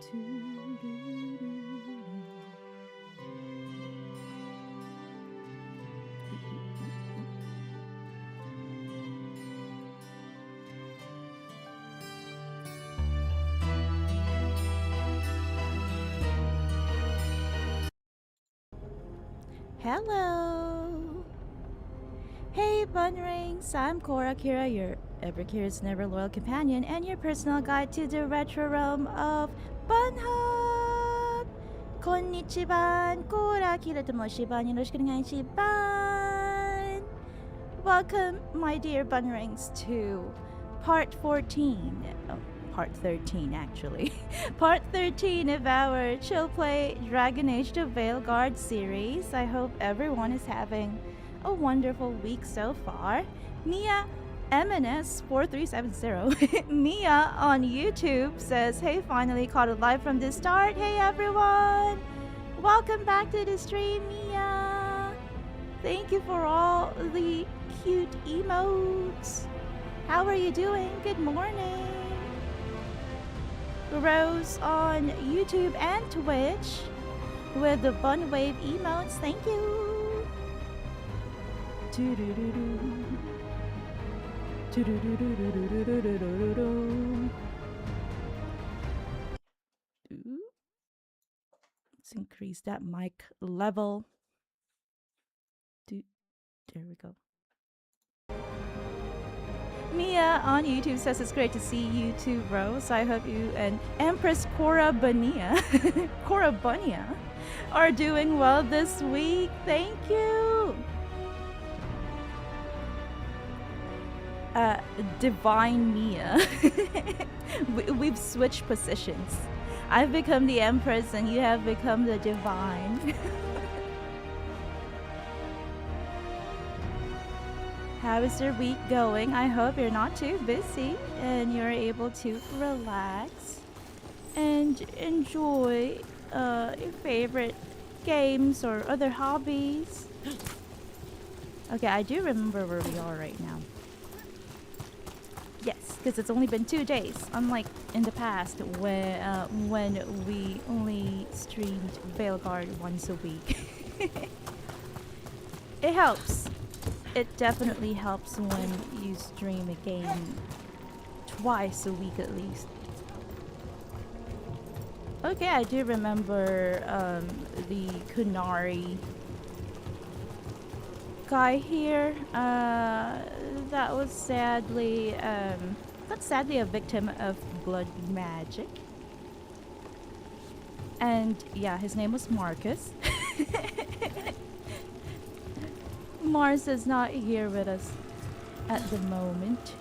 Hello! Hey Bunnrings, I'm Kira, your ever-curious, never-loyal companion and your personal guide to the retro realm of bunnhop! Konnichiwa, Kira tomo shiban, yoroshiku onegai shiban! Welcome, my dear Bunnrings, to part 14. Oh, part 13, actually. Part 13 of our Chill Play Dragon Age the Veilguard series. I hope everyone is having a wonderful week so far. Mia MNS4370 Mia on YouTube says, hey, finally caught it live from the start. Hey everyone! Welcome back to the stream, Mia! Thank you for all the cute emotes. How are you doing? Good morning. Rose on YouTube and Twitch with the Bun Wave emotes. Thank you. Let's increase that mic level. There we go. Mia on YouTube says it's great to see you too, Rose. I hope you and Empress Cora Bunia are doing well this week. Thank you. Divine Mia. We've switched positions. I've become the Empress and you have become the Divine. How is your week going? I hope you're not too busy and you're able to relax and enjoy your favorite games or other hobbies. Okay, I do remember where we are right now. Yes, because it's only been 2 days, unlike in the past when we only streamed Veilguard once a week. It helps. It definitely helps when you stream a game twice a week at least. Okay, I do remember the Kunari guy here. That was sadly, not sadly a victim of blood magic. And yeah, his name was Marcus. Mars is not here with us at the moment,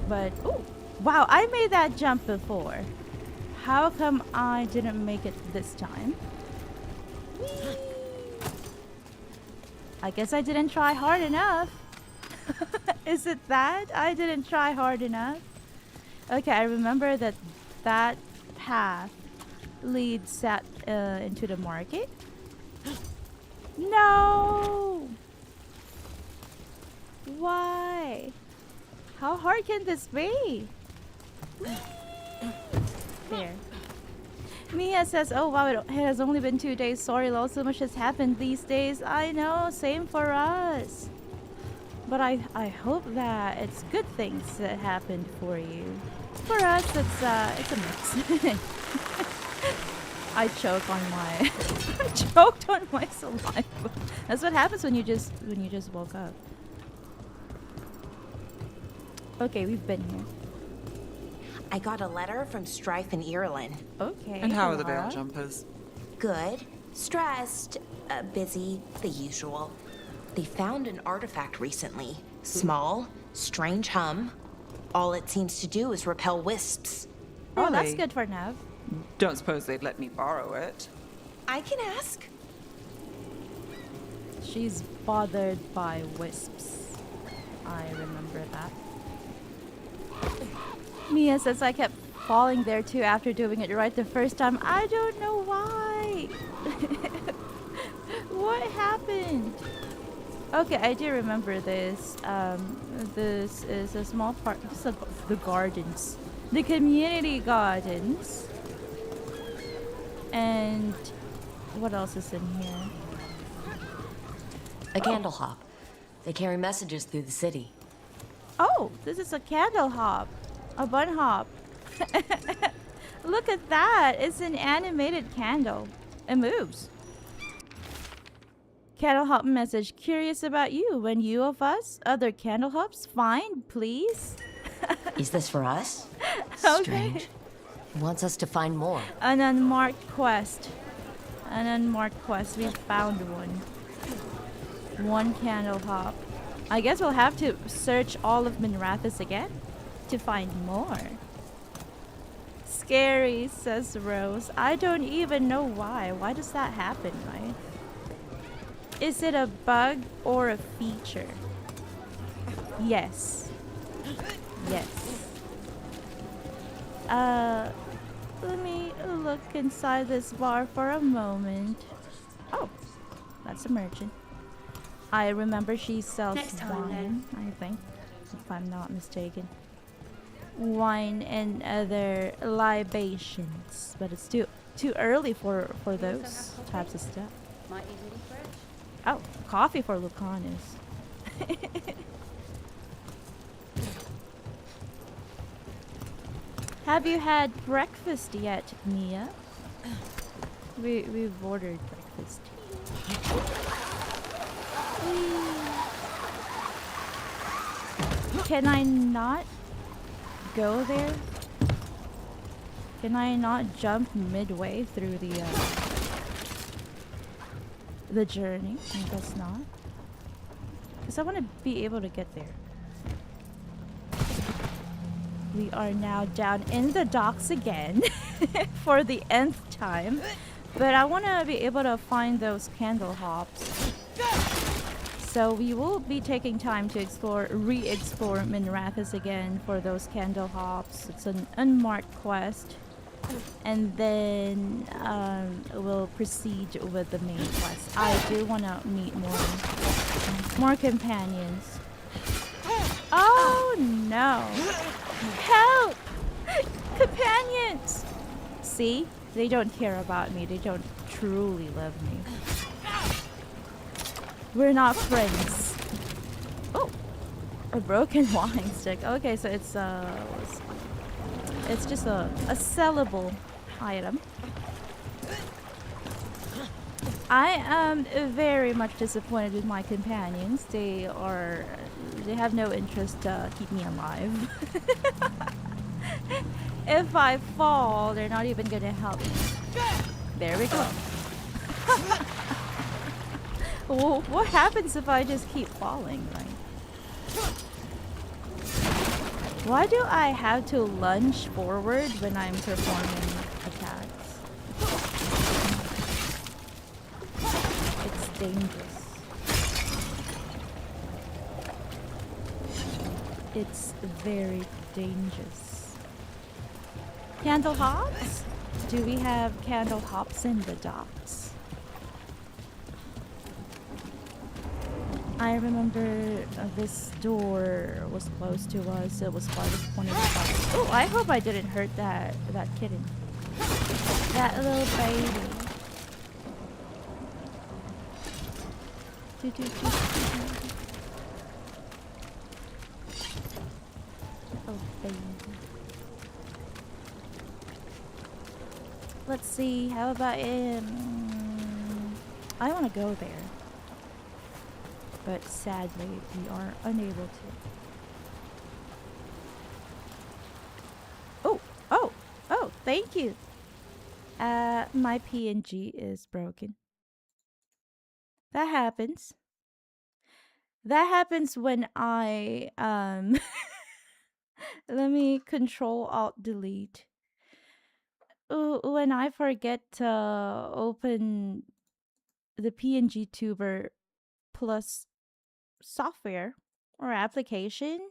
but oh wow, I made that jump before. How come I didn't make it this time? Whee! I guess I didn't try hard enough. Is it that I didn't try hard enough? Okay, I remember that path leads into the market. No! Why? How hard can this be? There. Mia says, oh wow, it has only been 2 days. Sorry, lol, so much has happened these days. I know, same for us. But I hope that it's good things that happened for you. For us, it's a mix. I choked on my saliva. That's what happens when you just woke up. Okay, we've been here. I got a letter from Strife in Ireland. Okay. And how are the Veil Jumpers? Good. Stressed. Busy. The usual. They found an artifact recently. Small. Strange hum. All it seems to do is repel wisps. Oh, that's Really? good for Nav. Don't suppose they'd let me borrow it. I can ask. She's bothered by wisps. I remember that. Mia says I kept falling there too after doing it right the first time. I don't know why. What happened? Okay, I do remember this. This is a small part of the gardens. The community gardens. And what else is in here? A candle hop. They carry messages through the city. Oh, this is a candle hop. A bun hop. Look at that. It's an animated candle. It moves. Candle hop message. Curious about you. When you of us, other candle hops, find, please. Is this for us? Okay. Strange. He wants us to find more. An unmarked quest. An unmarked quest. We found one. One candle hop. I guess we'll have to search all of Minrathous again to find more. Scary, says Rose. I don't even know why. Why does that happen, right? Is it a bug or a feature? Yes. Yes. Let me look inside this bar for a moment. Oh, that's a merchant. I remember she sells wine, I think, if I'm not mistaken. Wine and other libations, but it's too early for those types of stuff. Oh, coffee for Lucanus. Have you had breakfast yet, Mia? We've ordered breakfast. Can I not go there? Can I not jump midway through the journey? I guess not. Because I want to be able to get there. We are now down in the docks again for the nth time. But I want to be able to find those candle hops. So we will be taking time to re-explore Minrathous again for those candle hops. It's an unmarked quest. And then we'll proceed with the main quest. I do want to meet more companions. Oh no! Help! Companions! See? They don't care about me. They don't truly love me. We're not friends. Oh! A broken walking stick. Okay, so it's just a sellable item. I am very much disappointed with my companions. They have no interest to keep me alive. If I fall, they're not even gonna help me. There we go. Well, what happens if I just keep falling, right? Why do I have to lunge forward when I'm performing attacks? It's dangerous. It's very dangerous. Candle hops? Do we have candle hops in the docks? I remember this door was close to us. It was part of one of the docks. Oh, I hope I didn't hurt that kitten. That little baby. Oh, baby. Let's see. How about I want to go there. But sadly, we are unable to. Oh, thank you. My PNG is broken. That happens. That happens when I, let me Control-Alt-Delete. When I forget to open the PNG tuber plus software or application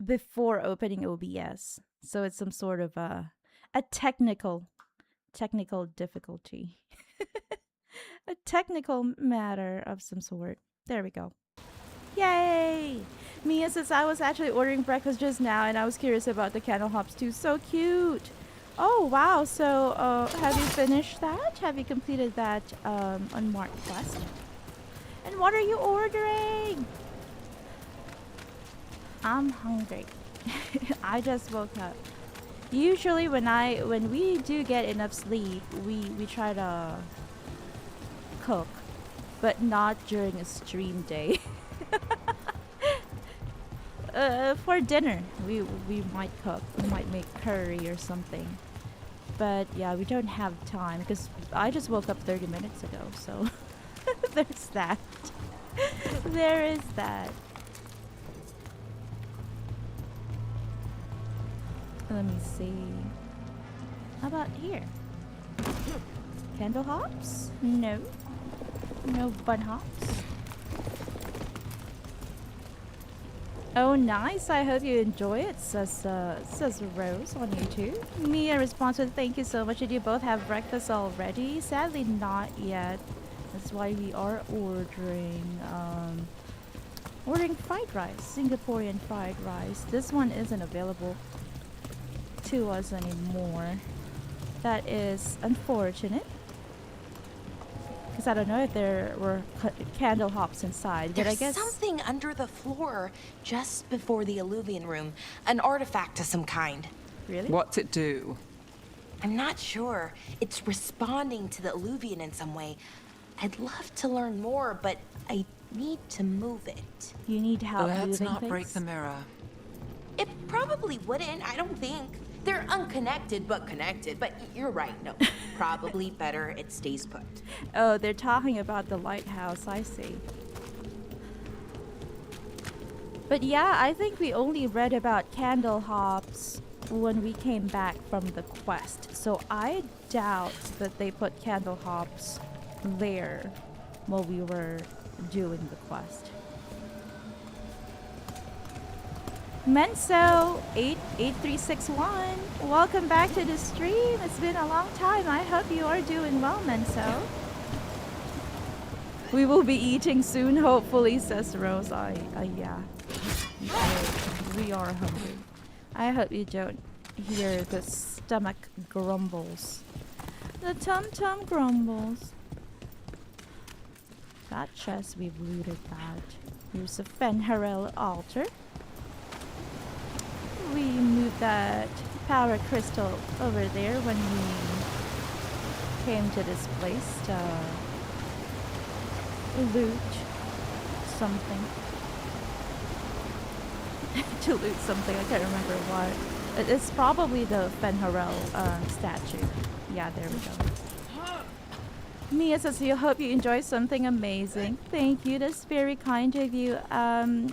before opening OBS. So it's some sort of a technical difficulty. A technical matter of some sort. There we go. Yay! Mia says I was actually ordering breakfast just now and I was curious about the candle hops too. So cute! Oh wow! So, have you finished that? Have you completed that unmarked quest? And what are you ordering? I'm hungry. I just woke up. Usually, when we do get enough sleep, we try to cook, but not during a stream day. For dinner, we might cook. We might make curry or something. But yeah, we don't have time because I just woke up 30 minutes ago. So there's that. There is that. Let me see. How about here? Candle hops? No. No bun hops. Oh, nice. I hope you enjoy it, says Rose on YouTube. Mia responds with thank you so much. Did you both have breakfast already? Sadly, not yet. That's why we are ordering fried rice, Singaporean fried rice. This one isn't available to us anymore. That is unfortunate. Because I don't know if there were candle hops inside, but I guess There's something under the floor just before the Illuvian room. An artifact of some kind. Really? What's it do? I'm not sure. It's responding to the Illuvian in some way. I'd love to learn more, but I need to move it. You need help Let's moving not things? break the mirror. It probably wouldn't, I don't think. They're unconnected but connected, but you're right, no. Probably better it stays put. Oh, they're talking about the lighthouse, I see. But yeah, I think we only read about candle hops when we came back from the quest. So I doubt that they put candle hops there while we were doing the quest. Menso 88361, welcome back to the stream. It's been a long time. I hope you are doing well, Menso. We will be eating soon, hopefully, says Rose. Yeah. We are hungry. I hope you don't hear the stomach grumbles. The tum-tum grumbles. That chest, we've looted that. Here's a Fenharel altar. We moved that power crystal over there when we came to this place to loot something. To loot something, I can't remember what. It's probably the Fenharel statue. Yeah, there we go. Mia says, you hope you enjoy something amazing. Thank you, that's very kind of you.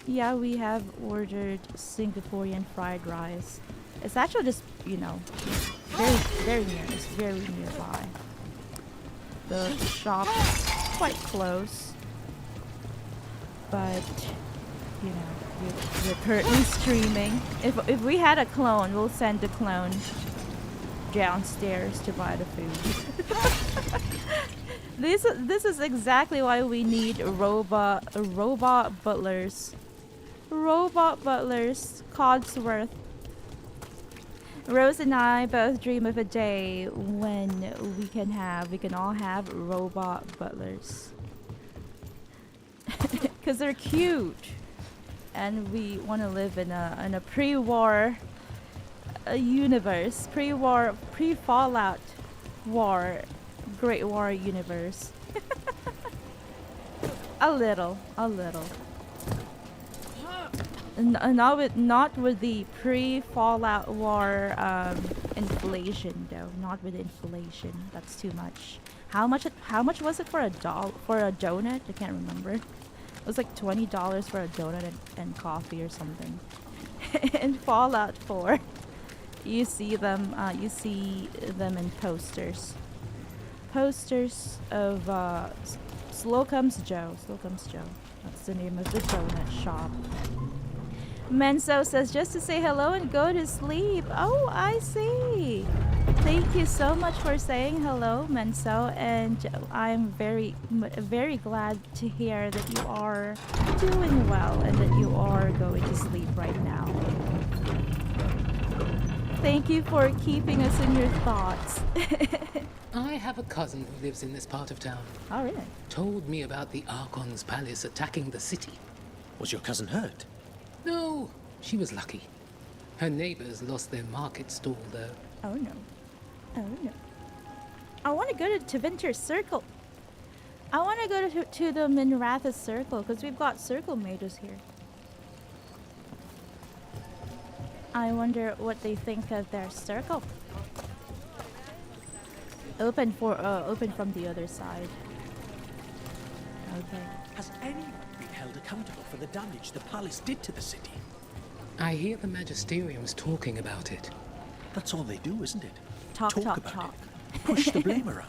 Yeah, we have ordered Singaporean fried rice. It's actually just, you know, very near. It's very nearby. The shop is quite close. But, you know, we're currently streaming. If we had a clone, we'll send the clone downstairs to buy the food. This is exactly why we need robot butlers. Robot butlers, Codsworth. Rose and I both dream of a day when we can all have robot butlers. Cause they're cute, and we want to live in a pre-war universe, pre-Fallout war. Great War universe. a little. Not with the pre-Fallout war inflation though. Not with inflation. That's too much. How much was it for a donut? I can't remember. It was like $20 for a donut and coffee or something. In Fallout 4, you see them in posters. Posters of Slocum's Joe. That's the name of the donut shop. Menso says just to say hello and go to sleep. Oh, I see. Thank you so much for saying hello, Menso, and I'm very glad to hear that you are doing well and that you are going to sleep right now. Thank you for keeping us in your thoughts. I have a cousin who lives in this part of town. Oh, really? Told me about the Archon's palace attacking the city. Was your cousin hurt? No, she was lucky. Her neighbors lost their market stall, though. Oh, no. Oh, no. I want to go to Winter's Circle. I want to go to the Minrathous Circle, because we've got circle mages here. I wonder what they think of their circle. Open from the other side. Okay. Has anyone been held accountable for the damage the palace did to the city? I hear the Magisterium's talking about it. That's all they do, isn't it? Talk about talk. it. Push the blame around.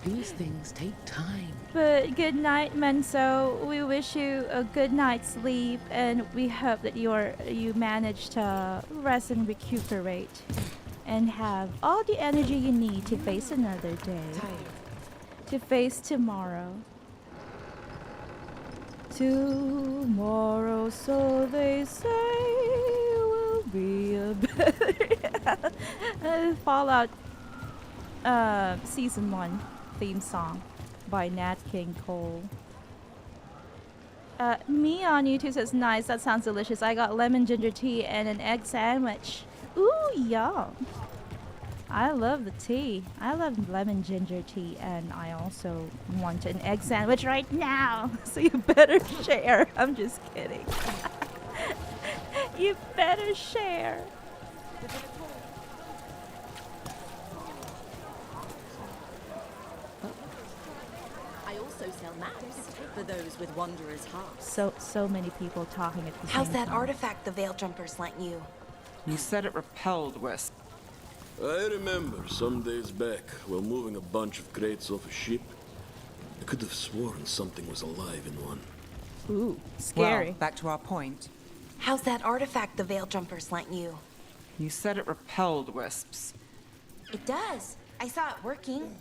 These things take time. But good night, Menso. We wish you a good night's sleep, and we hope that you manage to rest and recuperate, and have all the energy you need to face another day, to face tomorrow. Tomorrow, so they say, will be a better Fallout Season 1 theme song by Nat King Cole. Me on YouTube says, nice, that sounds delicious. I got lemon ginger tea and an egg sandwich. Ooh, yum. I love the tea. I love lemon ginger tea, and I also want an egg sandwich right now. So you better share. I'm just kidding. You better share. I also sell maps for those with wanderer's hearts. So many people talking at the How's same that time. artifact the Veil Jumpers lent you? You said it repelled wisp. I remember some days back, while moving a bunch of crates off a ship, I could have sworn something was alive in one. Ooh, scary. Well, back to our point. How's that artifact the Veil Jumpers lent you? You said it repelled wisps. It does. I saw it working.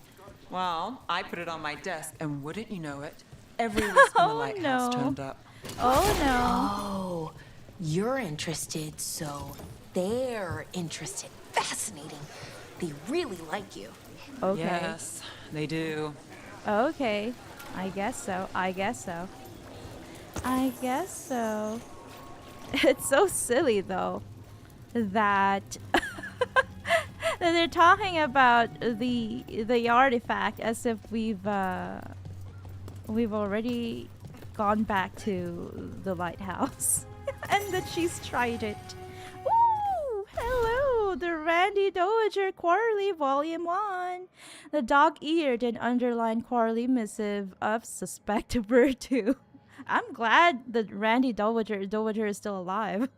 Well, I put it on my desk, and wouldn't you know it, every wisp in the lighthouse no. turned up. Oh no. Oh, you're interested, so they're interested. Fascinating. They really like you. Okay. Yes, they do. Okay. I guess so. I guess so. I guess so. It's so silly though that that they're talking about the artifact as if we've already gone back to the lighthouse and that she's tried it. Ooh, hello, the Randy Dowager Quarterly Volume 1. The dog-eared and underlined quarterly missive of Suspect Bird 2. I'm glad that Randy Dowager is still alive.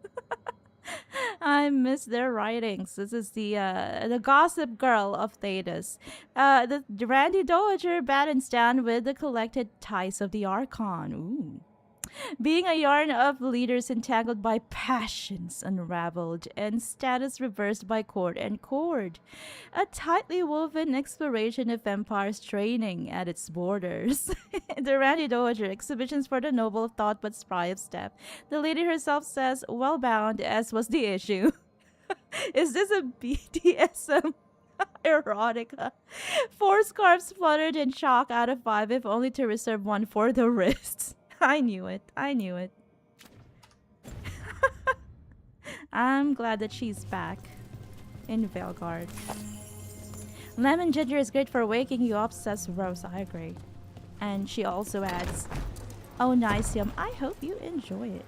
I miss their writings. This is the gossip girl of Thedas. The Randy Dowager battens down with the collected ties of the Archon. Ooh. Being a yarn of leaders entangled by passions unraveled and status reversed by court and cord. A tightly woven exploration of empires training at its borders. The Randy Dowager exhibitions for the noble of thought but spry of step. The lady herself says, well bound, as was the issue. Is this a BDSM erotica? 4 scarves fluttered in chalk out of 5, if only to reserve one for the wrists. I knew it. I knew it. I'm glad that she's back in Veilguard. Lemon ginger is great for waking you up, says Rose. I agree. And she also adds, oh, nice, yum. I hope you enjoy it.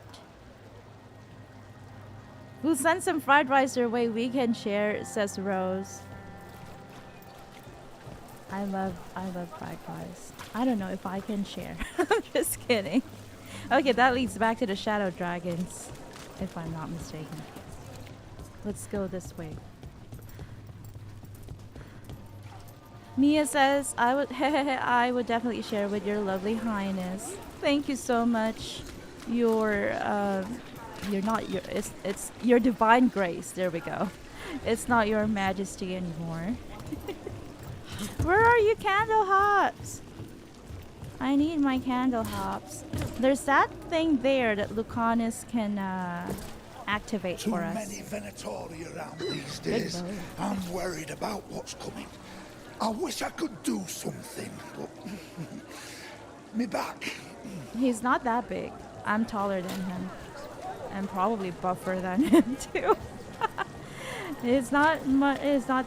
We'll send some fried rice your way. We can share, says Rose. I love fried rice. I don't know if I can share. I'm just kidding. Okay, that leads back to the Shadow Dragons, if I'm not mistaken. Let's go this way. Mia says, I would definitely share with your lovely highness. Thank you so much. You're not your, it's your divine grace. There we go. It's not your majesty anymore. Where are you, candle hops? I need my candle hops. There's that thing there that Lucanus can activate Too for us. many Venatori around these days. I'm worried about what's coming. I wish I could do something, but me back. He's not that big. I'm taller than him. And probably buffer than him too. It's not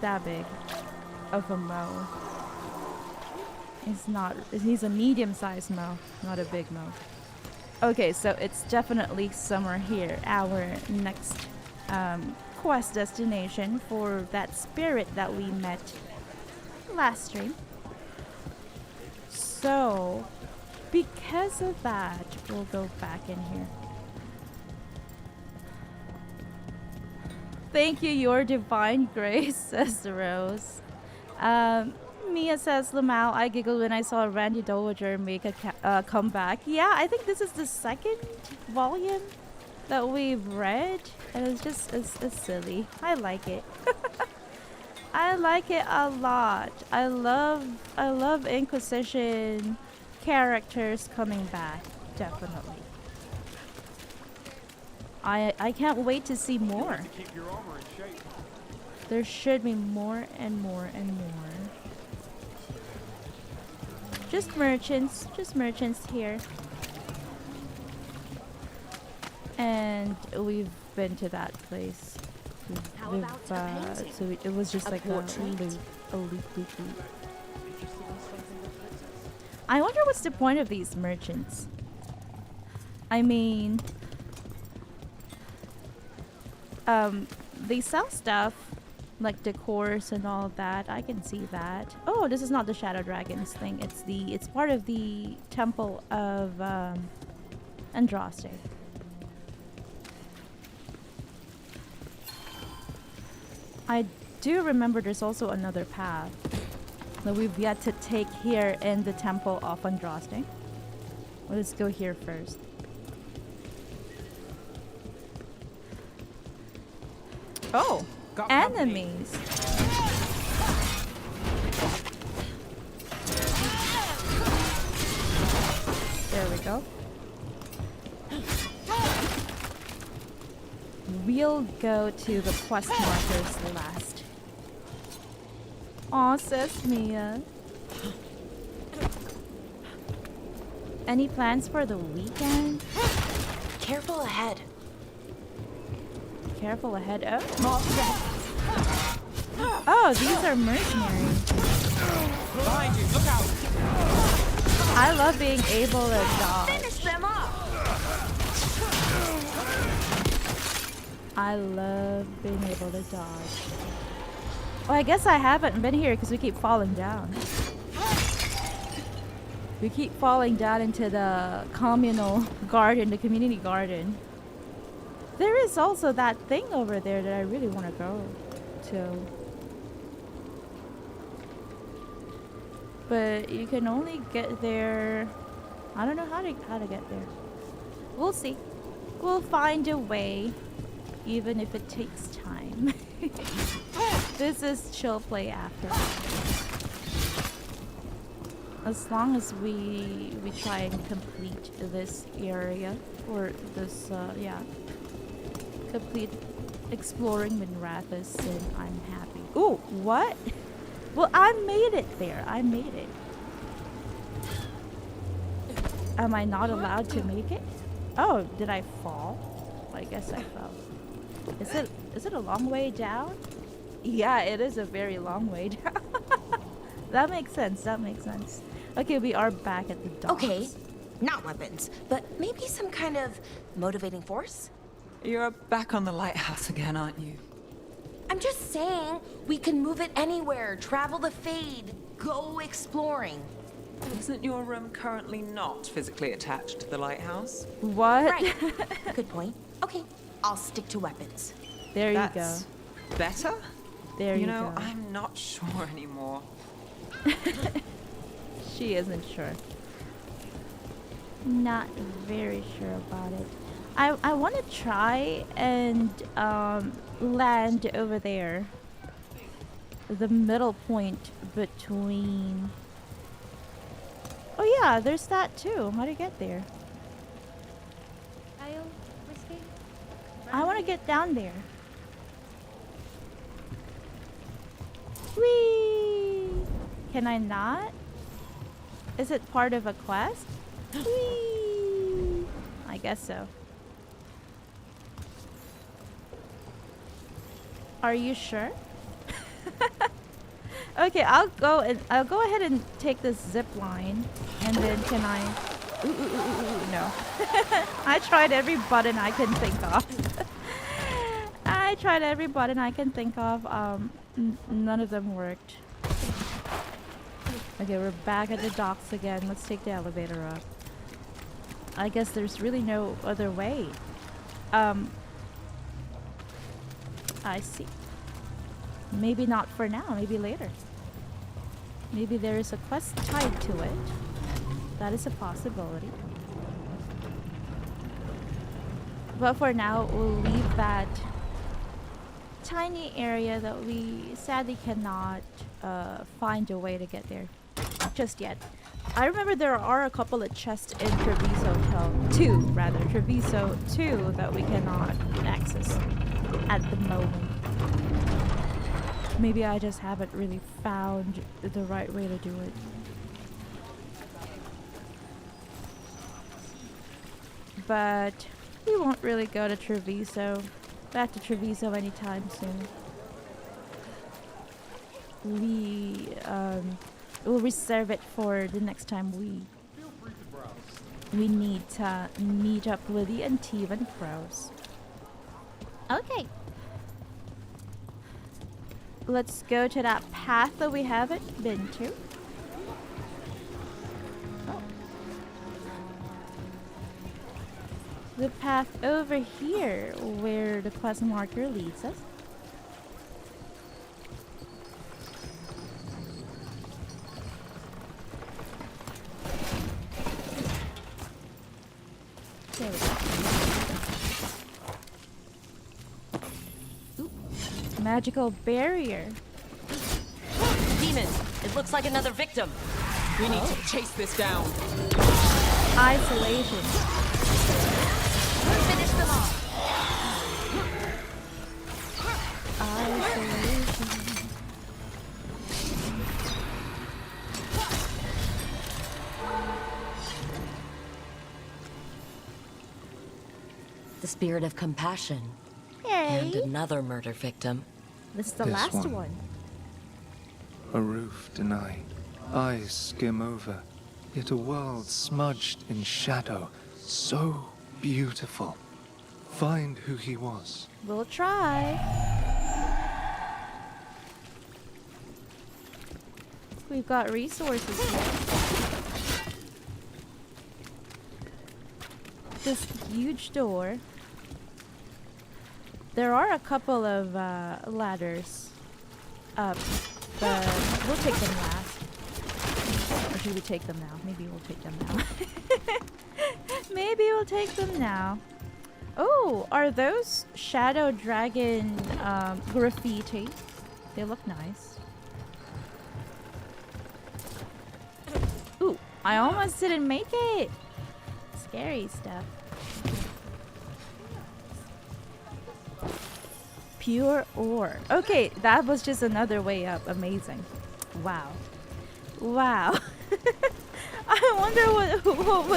that big of a Mo. He's a medium-sized Mo, not a big Mo. Okay, so it's definitely somewhere here. Our next quest destination for that spirit that we met last stream. So, because of that, we'll go back in here. Thank you, your divine grace, says Rose. Mia says, Lamau, I giggled when I saw Randy Dowager make a comeback. Yeah, I think this is the second volume that we've read, and it's silly. I like it. I like it a lot. I love Inquisition characters coming back, definitely. I can't wait to see more. There should be more and more and more. Just merchants here. And we've been to that place. So it was just like a loop. I wonder what's the point of these merchants. I mean, they sell stuff like decors and all of that. I can see that. Oh, this is not the Shadow Dragons thing. It's part of the Temple of Andraste. I do remember there's also another path that we've yet to take here in the Temple of Andraste. Let's go here first. Oh, enemies. There we go. We'll go to the quest markers last. Aw, says Mia. Any plans for the weekend? Careful ahead. Careful ahead. Oh, these are mercenaries. Behind you, look out! I love being able to dodge. Finish them up. I love being able to dodge. Well, I guess I haven't been here because we keep falling down. We keep falling down into the communal garden, the community garden. There is also that thing over there that I really want to go to. But you can only get there. I don't know how to get there. We'll see. We'll find a way, even if it takes time. This is chill play after. As long as we try and complete this area, or this complete exploring Minrathous, and I'm happy. Ooh, what? Well, I made it there. I made it. Am I not allowed to make it? Oh, did I fall? I guess I fell. Is it a long way down? Yeah, it is a very long way down. That makes sense. That makes sense. Okay, we are back at the docks. Okay, not weapons, but maybe some kind of motivating force? You're back on the lighthouse again, aren't you? I'm just saying, we can move it anywhere, travel the Fade, go exploring. Isn't your room currently not physically attached to the lighthouse? What? Right. Good point. Okay, I'll stick to weapons. There you go. That's better? There you know, go. I'm not sure anymore. She isn't sure. Not very sure about it. I want to try and land over there. The middle point between... Oh yeah, there's that too. How do you get there? I want to get down there. Whee! Can I not? Is it part of a quest? Whee! I guess so. Are you sure? Okay, I'll go ahead and take this zip line, and then can I? No. I tried every button I can think of. I tried every button I can think of. None of them worked. Okay, we're back at the docks again. Let's take the elevator up. I guess there's really no other way. I see. Maybe not for now, maybe later. Maybe there is a quest tied to it. That is a possibility. But for now, we'll leave that tiny area that we sadly cannot find a way to get there just yet. I remember there are a couple of chests in Treviso 2 that we cannot access at the moment. Maybe I just haven't really found the right way to do it. But we won't really go to Treviso, back to Treviso anytime soon. We'll reserve it for the next time we need to meet up with the Antivan Crows. Okay. Let's go to that path that we haven't been to. Oh. The path over here where the quest marker leads us. There we go. Magical barrier. Demons! It looks like another victim. We need to chase this down. Isolation. Finish them off. Isolation. The spirit of compassion. Yay! And another murder victim. This is the This last one. one. A roof denied, eyes skim over, yet a world smudged in shadow, so beautiful. Find who he was. We'll try. We've got resources here. This huge door. There are a couple of ladders up, but we'll take them last. Or should we take them now? Maybe we'll take them now. Maybe we'll take them now. Oh, are those Shadow Dragon graffiti? They look nice. Ooh, I almost didn't make it. Scary stuff. Pure ore. Okay, that was just another way up. Amazing. Wow. Wow. I wonder what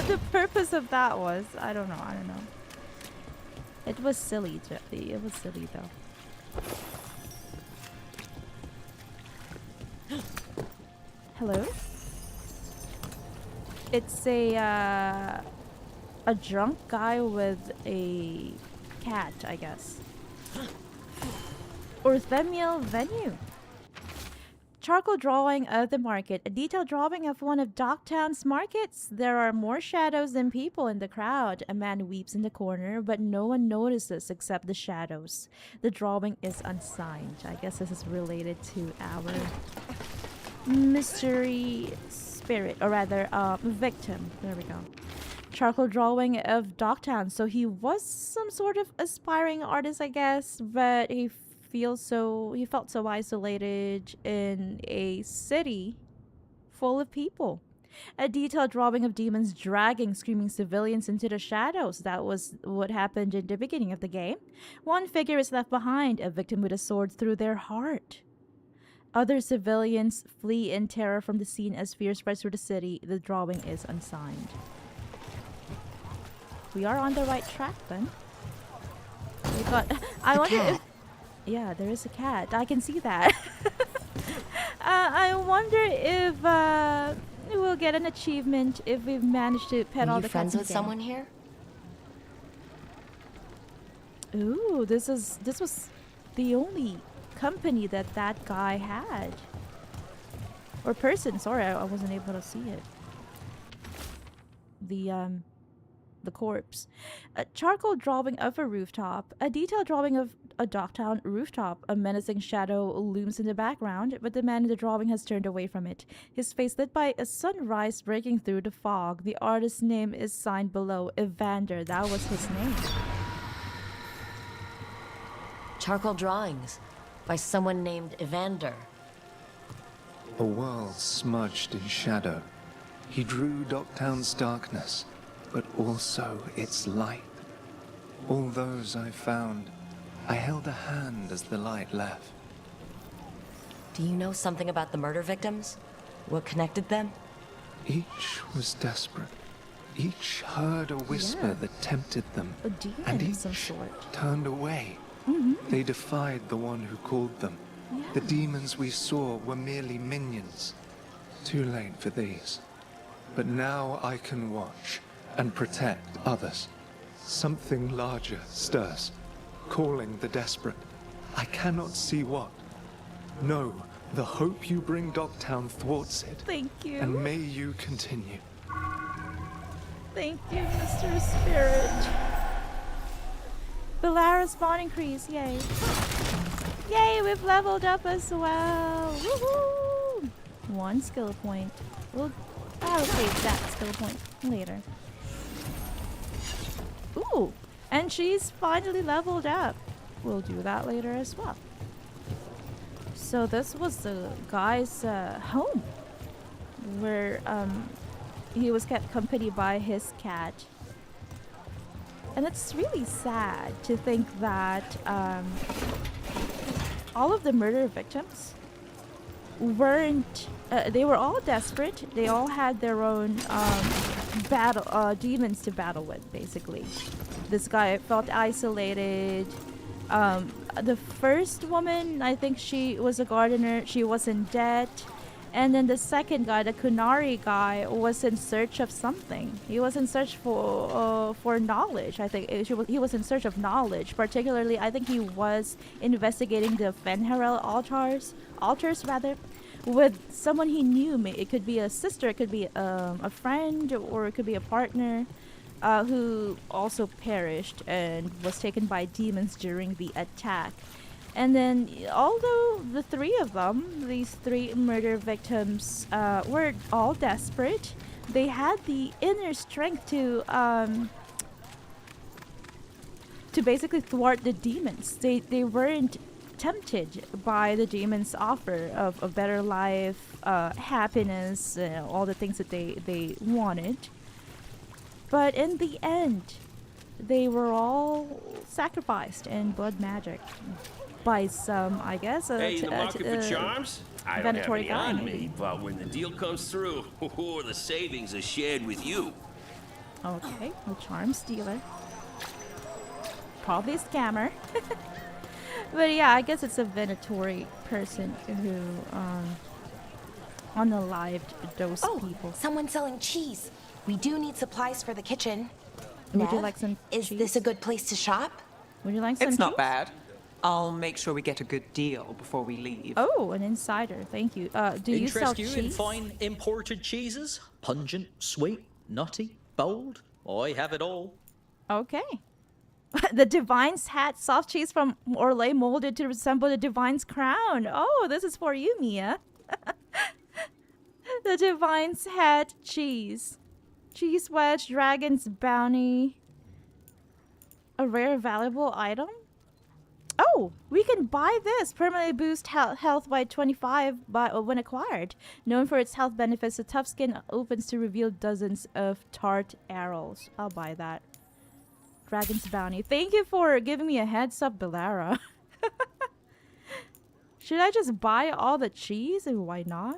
the purpose of that was. I don't know. It was silly. It was silly though. Hello? It's a drunk guy with a cat, I guess. Orthemiel venue. Charcoal drawing of the market. A detailed drawing of one of Docktown's markets. There are more shadows than people in the crowd. A man weeps in the corner, but no one notices except the shadows. The drawing is unsigned. I guess this is related to our mystery spirit, or rather, victim. There we go. Charcoal drawing of Docktown. So he was some sort of aspiring artist, I guess, but he felt so isolated in a city full of people. A detailed drawing of demons dragging screaming civilians into the shadows. That was what happened in the beginning of the game. One figure is left behind, a victim with a sword through their heart. Other civilians flee in terror from the scene as fear spreads through the city. The drawing is unsigned. We are on the right track then. We got. I wonder if. Yeah, there is a cat. I can see that. I wonder if we'll get an achievement if we've managed to pet all the cats. Friends in with the game. someone here? Ooh, this was the only company that guy had. Or person, sorry, I wasn't able to see it. The corpse. A charcoal drawing of a rooftop. A detailed drawing of a Docktown rooftop. A menacing shadow looms in the background, but the man in the drawing has turned away from it. His face lit by a sunrise breaking through the fog. The artist's name is signed below. Evander, that was his name. Charcoal drawings by someone named Evander. A world smudged in shadow. He drew Docktown's darkness, but also its light. All those I found, I held a hand as the light left. Do you know something about the murder victims? What connected them? Each was desperate. Each heard a whisper that tempted them, A demon and of some each sort. turned away. They defied the one who called them. The demons we saw were merely minions. Too late for these. But now I can watch and protect others. Something larger stirs, calling the desperate. I cannot see what. No, the hope you bring Docktown thwarts it. Thank you. And may you continue. Thank you, Mr. Spirit. Belara spawn increase, yay. Yay, we've leveled up as well. Woohoo! 1 skill point. We'll allocate that skill point later. Ooh, and she's finally leveled up. We'll do that later as well. So this was the guy's home, where he was kept company by his cat. And it's really sad to think that all of the murder victims weren't, they were all desperate. They all had their own demons to battle with, basically. This guy felt isolated. The first woman, I think she was a gardener. She was in debt. And then the second guy, the Kunari guy, was in search of something. He was in search for knowledge. I think he was in search of knowledge. Particularly, I think he was investigating the Fenharel altars rather, with someone he knew. It could be a sister, it could be a friend, or it could be a partner, who also perished and was taken by demons during the attack. And then, although the three of them, these 3 murder victims, were all desperate, they had the inner strength to basically thwart the demons. They weren't tempted by the demons' offer of a better life, happiness, all the things that they wanted. But in the end, they were all sacrificed in blood magic. By some, I guess. Hey, in the market for charms? I don't have Venatory any guy, on maybe. me, but when the deal comes through, the savings are shared with you. Okay, a charms dealer. Probably a scammer. But yeah, I guess it's a Venatory person who unalived those people. Someone selling cheese. We do need supplies for the kitchen. Would you Nev, like some Is cheese? this a good place to shop? Would you like some It's not cheese? bad. I'll make sure we get a good deal before we leave. Oh, an insider. Thank you. Do you sell Interest you in cheese? fine imported cheeses? Pungent, sweet, nutty, bold? I have it all. Okay. The Divine's hat, soft cheese from Orlais molded to resemble the Divine's crown. Oh, this is for you, Mia. The Divine's hat cheese. Cheese wedge, dragon's bounty. A rare valuable item? Oh, Oh, we can buy this. Permanently boost health by 25 when acquired. Known for its health benefits, the tough skin opens to reveal dozens of tart arrows. I'll buy that. Dragon's Bounty. Thank you for giving me a heads up, Belara. Should I just buy all the cheese? And why not?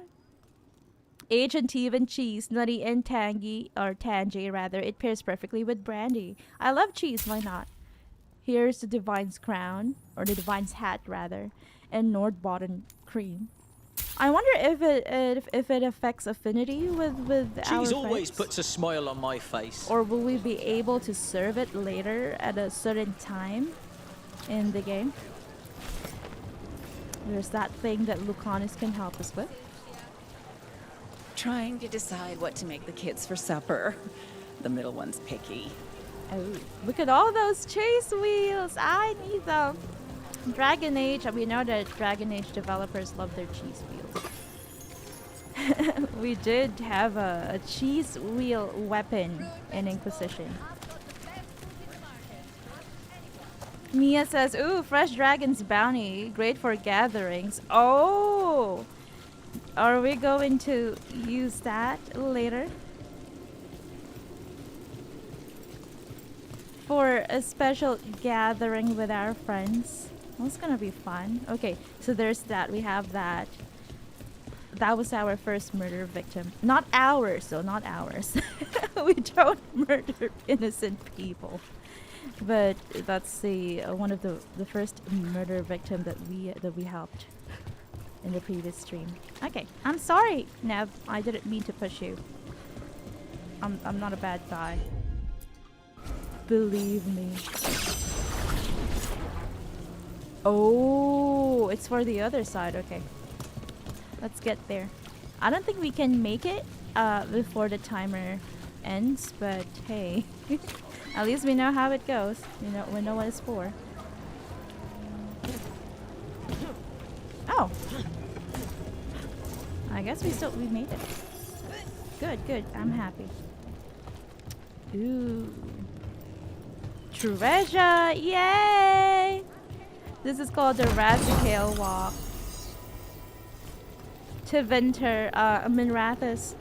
Aged and even cheese, nutty and tangy, or tangy rather. It pairs perfectly with brandy. I love cheese, why not? Here's the Divine's crown, or the Divine's hat rather, and Nordbotten cream. I wonder if it affects affinity with our Cheese always face? puts a smile on my face. Or will we be able to serve it later at a certain time in the game? There's that thing that Lucanus can help us with. Trying to decide what to make the kids for supper. The middle one's picky. Oh, look at all those chase wheels. I need them. Dragon Age, we know that Dragon Age developers love their cheese wheels. We did have a cheese wheel weapon in Inquisition. Mia says, ooh, fresh Dragon's Bounty. Great for gatherings. Oh! Are we going to use that later? For a special gathering with our friends. That's gonna be fun. Okay, so there's that. We have that. That was our first murder victim. Not ours, though. Not ours. We don't murder innocent people. But that's the one of the first murder victim that we helped in the previous stream. Okay, I'm sorry, Nev. I didn't mean to push you. I'm not a bad guy. Believe me. Oh, it's for the other side. Okay, let's get there. I don't think we can make it before the timer ends, but hey. At least we know how it goes. We know what it's for. Oh. I guess we made it. Good. I'm happy. Ooh. Treasure! Yay! This is called the Razikale Walk. Tevinter, Minrathous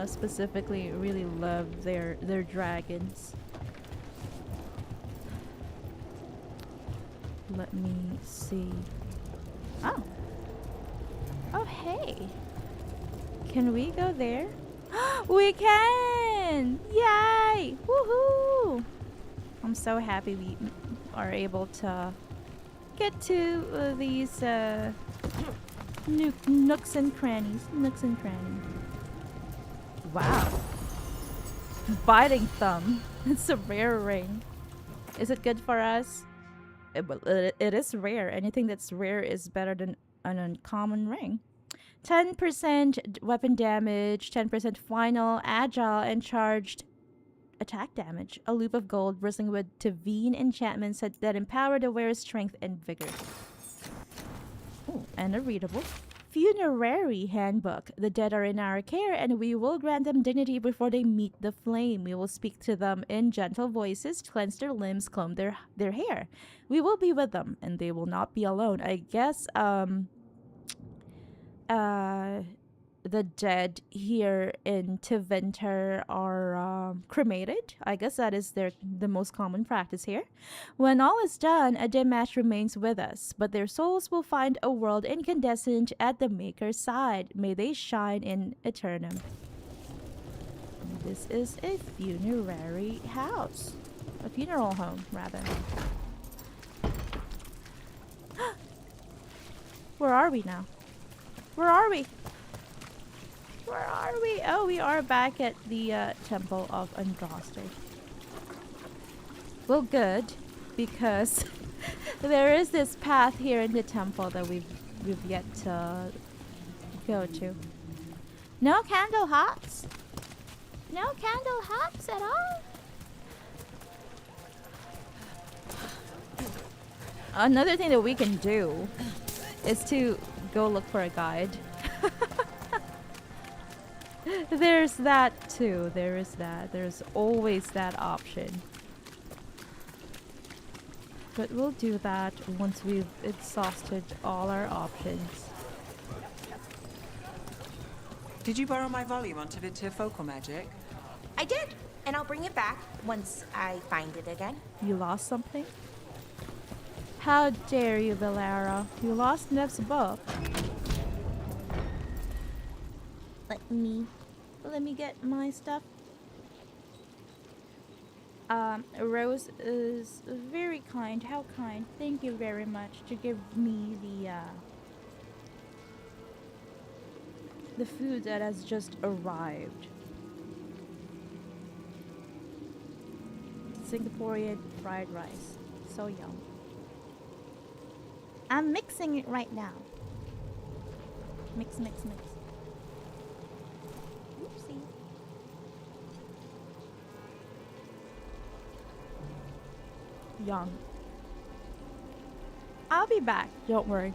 specifically really love their dragons. Let me see. Oh. Oh, hey. Can we go there? We can! Yay! Woohoo! I'm so happy we are able to get to these nooks and crannies. Wow. Biting thumb. It's a rare ring. Is it good for us? It is rare. Anything that's rare is better than an uncommon ring. 10% weapon damage, 10% final, agile, and charged attack damage. A loop of gold bristling with Tavine enchantments that empower the wearer's strength and vigor. Ooh, and a readable funerary handbook. The dead are in our care, and we will grant them dignity before they meet the flame. We will speak to them in gentle voices, cleanse their limbs, comb their hair. We will be with them, and they will not be alone. I guess the dead here in Tevinter are cremated. I guess that is the most common practice here. When all is done, a dim ash remains with us, but their souls will find a world incandescent at the Maker's side. May they shine in eternum. This is a funerary house. A funeral home, rather. Where are we now? Where are we? Where are we? Oh, we are back at the Temple of Andraste. Well, good, because there is this path here in the temple that we've yet to go to. No candle hops? No candle hops at all? Another thing that we can do is to go look for a guide. There's that too. There is that. There's always that option. But we'll do that once we've exhausted all our options. Did you borrow my volume on focal magic? I did, and I'll bring it back once I find it again. You lost something? How dare you, Valera? You lost Nev's book. Let me get my stuff. Rose is very kind. How kind. Thank you very much to give me the food that has just arrived. Singaporean fried rice. So yum. I'm mixing it right now. Mix, mix, mix. Oopsie. Yum. I'll be back, don't worry.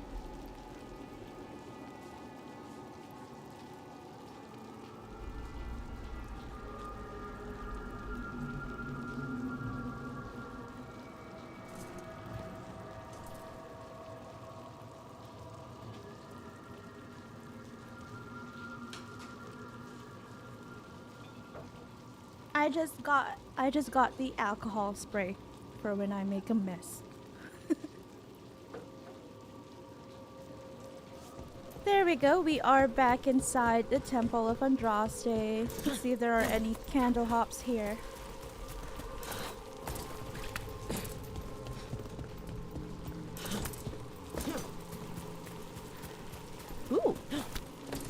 I just got the alcohol spray for when I make a mess. There we go. We are back inside the Temple of Andraste. Let's see if there are any candle hops here. Ooh.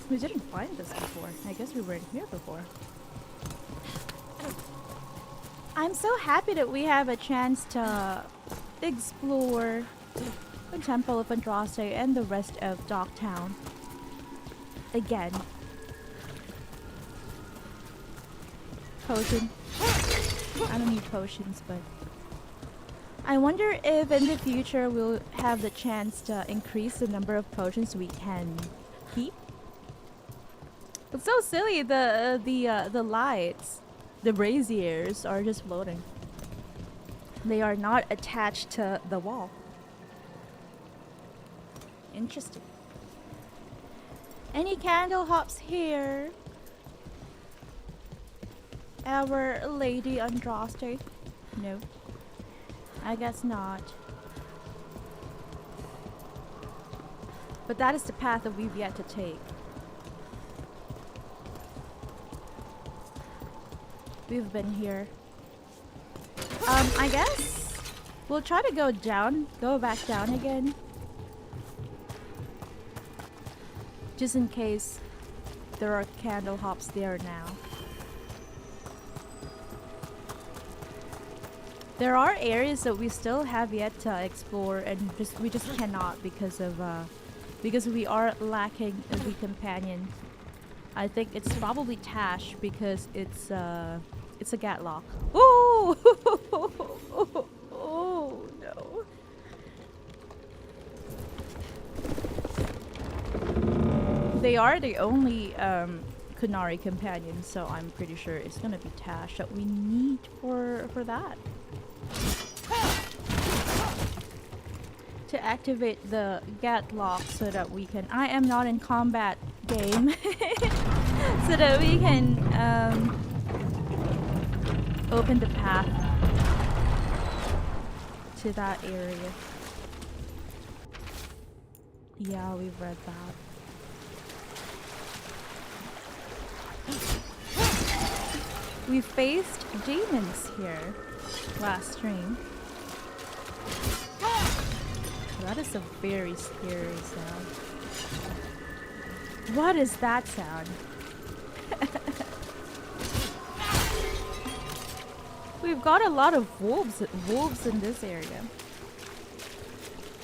We didn't find this before. I guess we weren't here before. I'm so happy that we have a chance to explore the Temple of Andraste and the rest of Dogtown again. Potion. I don't need potions, but I wonder if in the future we'll have the chance to increase the number of potions we can keep. It's so silly. The lights. The braziers are just floating. They are not attached to the wall. Interesting. Any candle hops here? Our Lady Andraste? No. I guess not. But that is the path that we've yet to take. We've been here. I guess we'll try to go back down again. Just in case there are candle hops there now. There are areas that we still have yet to explore and we just cannot because we are lacking the companion. I think it's probably Tash because it's a Gatlock. Ooh! Oh no. They are the only Kunari companions, so I'm pretty sure it's gonna be Tash that we need for that. To activate the Gatlock so that we can... I am not in combat game. So that we can open the path to that area. Yeah, we've read that. We faced demons here last stream. That is a very scary sound. What is that sound? We've got a lot of wolves in this area.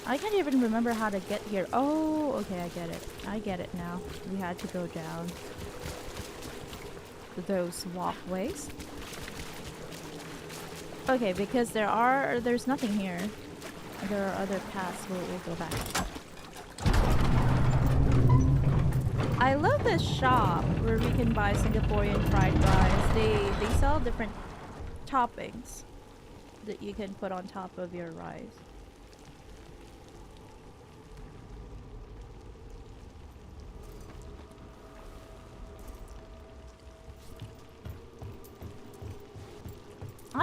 I can't even remember how to get here. Oh, okay, I get it. I get it now. We had to go down those walkways. Okay, because there's nothing here. There are other paths. We'll go back. I love this shop where we can buy Singaporean fried rice. They sell different toppings that you can put on top of your rice.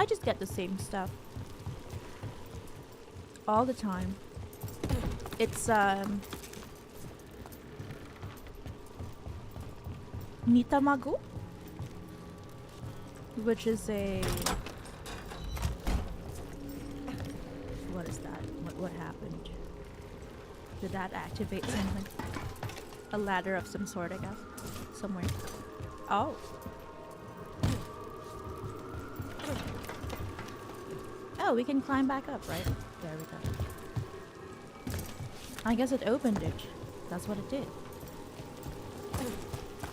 I just get the same stuff all the time. It's Nitamago, which is a, what is that? What happened? Did that activate something? A ladder of some sort, I guess. Somewhere. Oh. Oh, we can climb back up, right? There we go. I guess it opened it. That's what it did.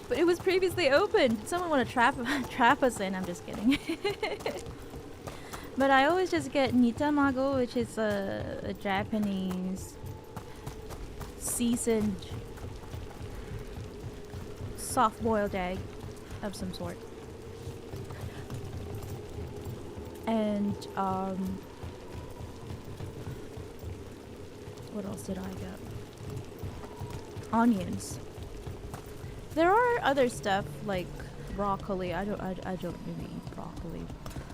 But it was previously opened. Someone want to trap us in. I'm just kidding. But I always just get nitamago, which is a Japanese seasoned soft-boiled egg of some sort. And what else did I get? Onions. There are other stuff like broccoli. I don't really eat broccoli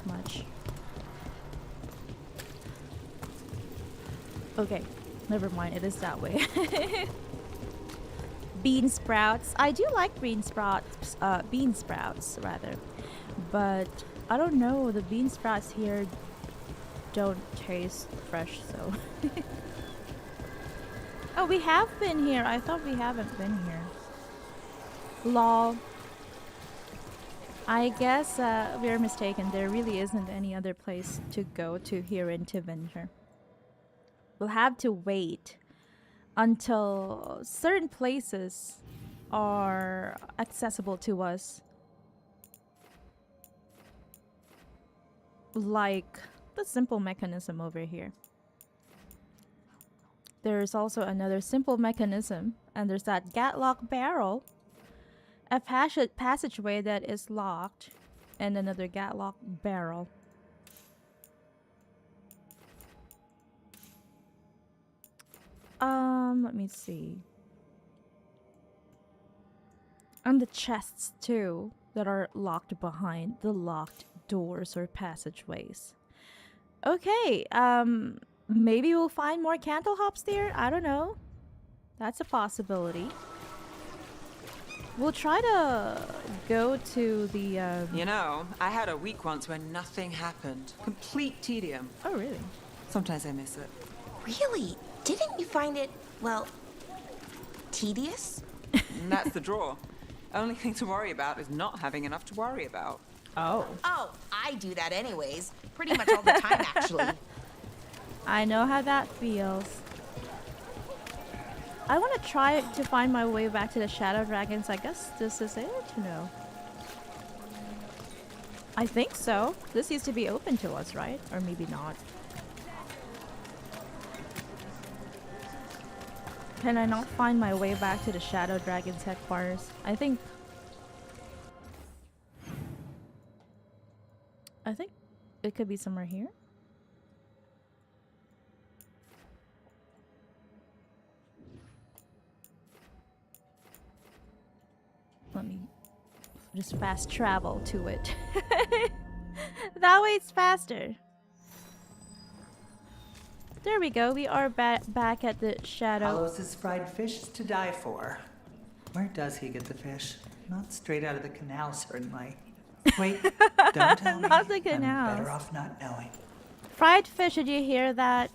much. Okay, never mind. It is that way. Bean sprouts. I do like bean sprouts. Bean sprouts rather, but I don't know. The bean sprouts here don't taste fresh, so. Oh, we have been here. I thought we haven't been here. Lol. I guess we're mistaken. There really isn't any other place to go to here in Tevinter. We'll have to wait until certain places are accessible to us. Like the simple mechanism over here. There's also another simple mechanism, and there's that Gatlock barrel. A passageway that is locked, and another Gatlock barrel. Let me see. And the chests too that are locked behind the locked doors or passageways. Okay, maybe we'll find more candle hops there. I don't know. That's a possibility. We'll try to go to the You know, I had a week once when nothing happened. Complete tedium. Oh, really? Sometimes I miss it. Really? Didn't you find it, well, tedious? And that's the draw. Only thing to worry about is not having enough to worry about. Oh. Oh, I do that anyways. Pretty much all the time, actually. I know how that feels. I want to try to find my way back to the Shadow Dragons. I guess this is it? No. I think so. This used to be open to us, right? Or maybe not. Can I not find my way back to the Shadow Dragons headquarters? I think it could be somewhere here. Let me just fast travel to it. That way it's faster. There we go. We are back at the Shadow. Palos' fried fish is to die for. Where does he get the fish? Not straight out of the canal, certainly. Wait, don't tell me. Not the canal. I'm better off not knowing. Fried fish, did you hear that?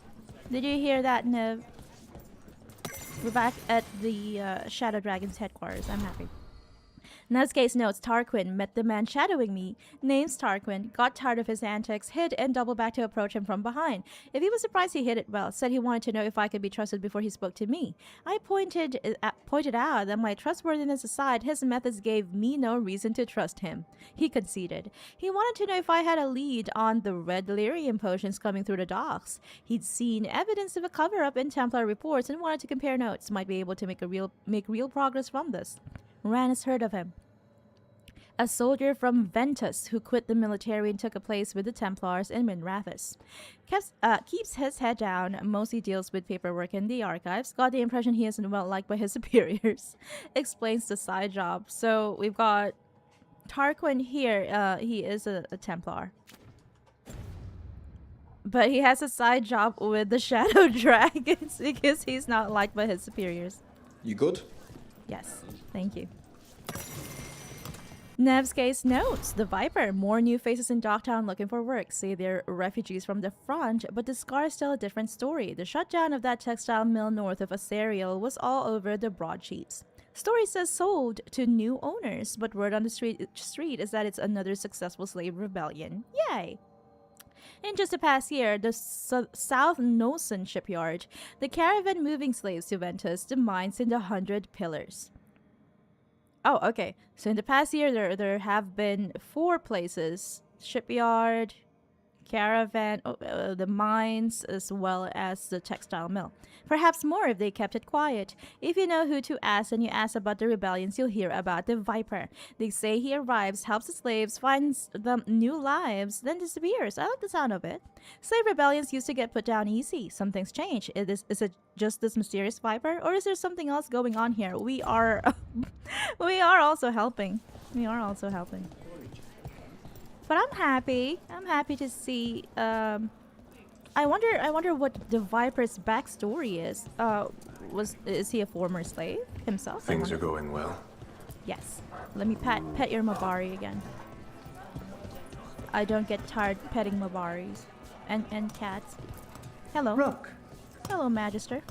Did you hear that, Niv? We're back at the Shadow Dragon's headquarters. I'm happy. Nuzcase notes Tarquin met the man shadowing me. Name's Tarquin. Got tired of his antics, hid, and doubled back to approach him from behind. If he was surprised, he hid it well. Said he wanted to know if I could be trusted before he spoke to me. I pointed out that my trustworthiness aside, his methods gave me no reason to trust him. He conceded. He wanted to know if I had a lead on the red delirium potions coming through the docks. He'd seen evidence of a cover-up in Templar reports and wanted to compare notes. Might be able to make real progress from this. Rannis heard of him. A soldier from Ventus who quit the military and took a place with the Templars in Minrathous. Keeps his head down, mostly deals with paperwork in the archives. Got the impression he isn't well liked by his superiors. Explains the side job. So we've got Tarquin here. He is a Templar. But he has a side job with the shadow dragons because he's not liked by his superiors. You good? Yes, thank you. Nev's case notes the Viper. More new faces in Dogtown looking for work. Say they're refugees from the front, but the scars tell a different story. The shutdown of that textile mill north of Asariel was all over the broadsheets. Story says sold to new owners, but word on the street is that it's another successful slave rebellion. Yay! In just the past year, the South Nosen shipyard, the caravan moving slaves to Ventus, the mines in the 100 Pillars. Oh, okay. So in the past year, there have been 4 places: shipyard, caravan, the mines, as well as the textile mill. Perhaps more if they kept it quiet. If you know who to ask and you ask about the rebellions, you'll hear about the Viper. They say he arrives, helps the slaves, finds them new lives, then disappears. I like the sound of it. Slave rebellions used to get put down easy. Something's changed. Is it just this mysterious Viper, or is there something else going on here? We are also helping. We are also helping. But I'm happy. I'm happy to see. I wonder what the Viper's backstory is. Is he a former slave himself? Things are going well. Yes. Let me pet your Mabari again. I don't get tired petting Mabaris and cats. Hello. Rook. Hello, Magister.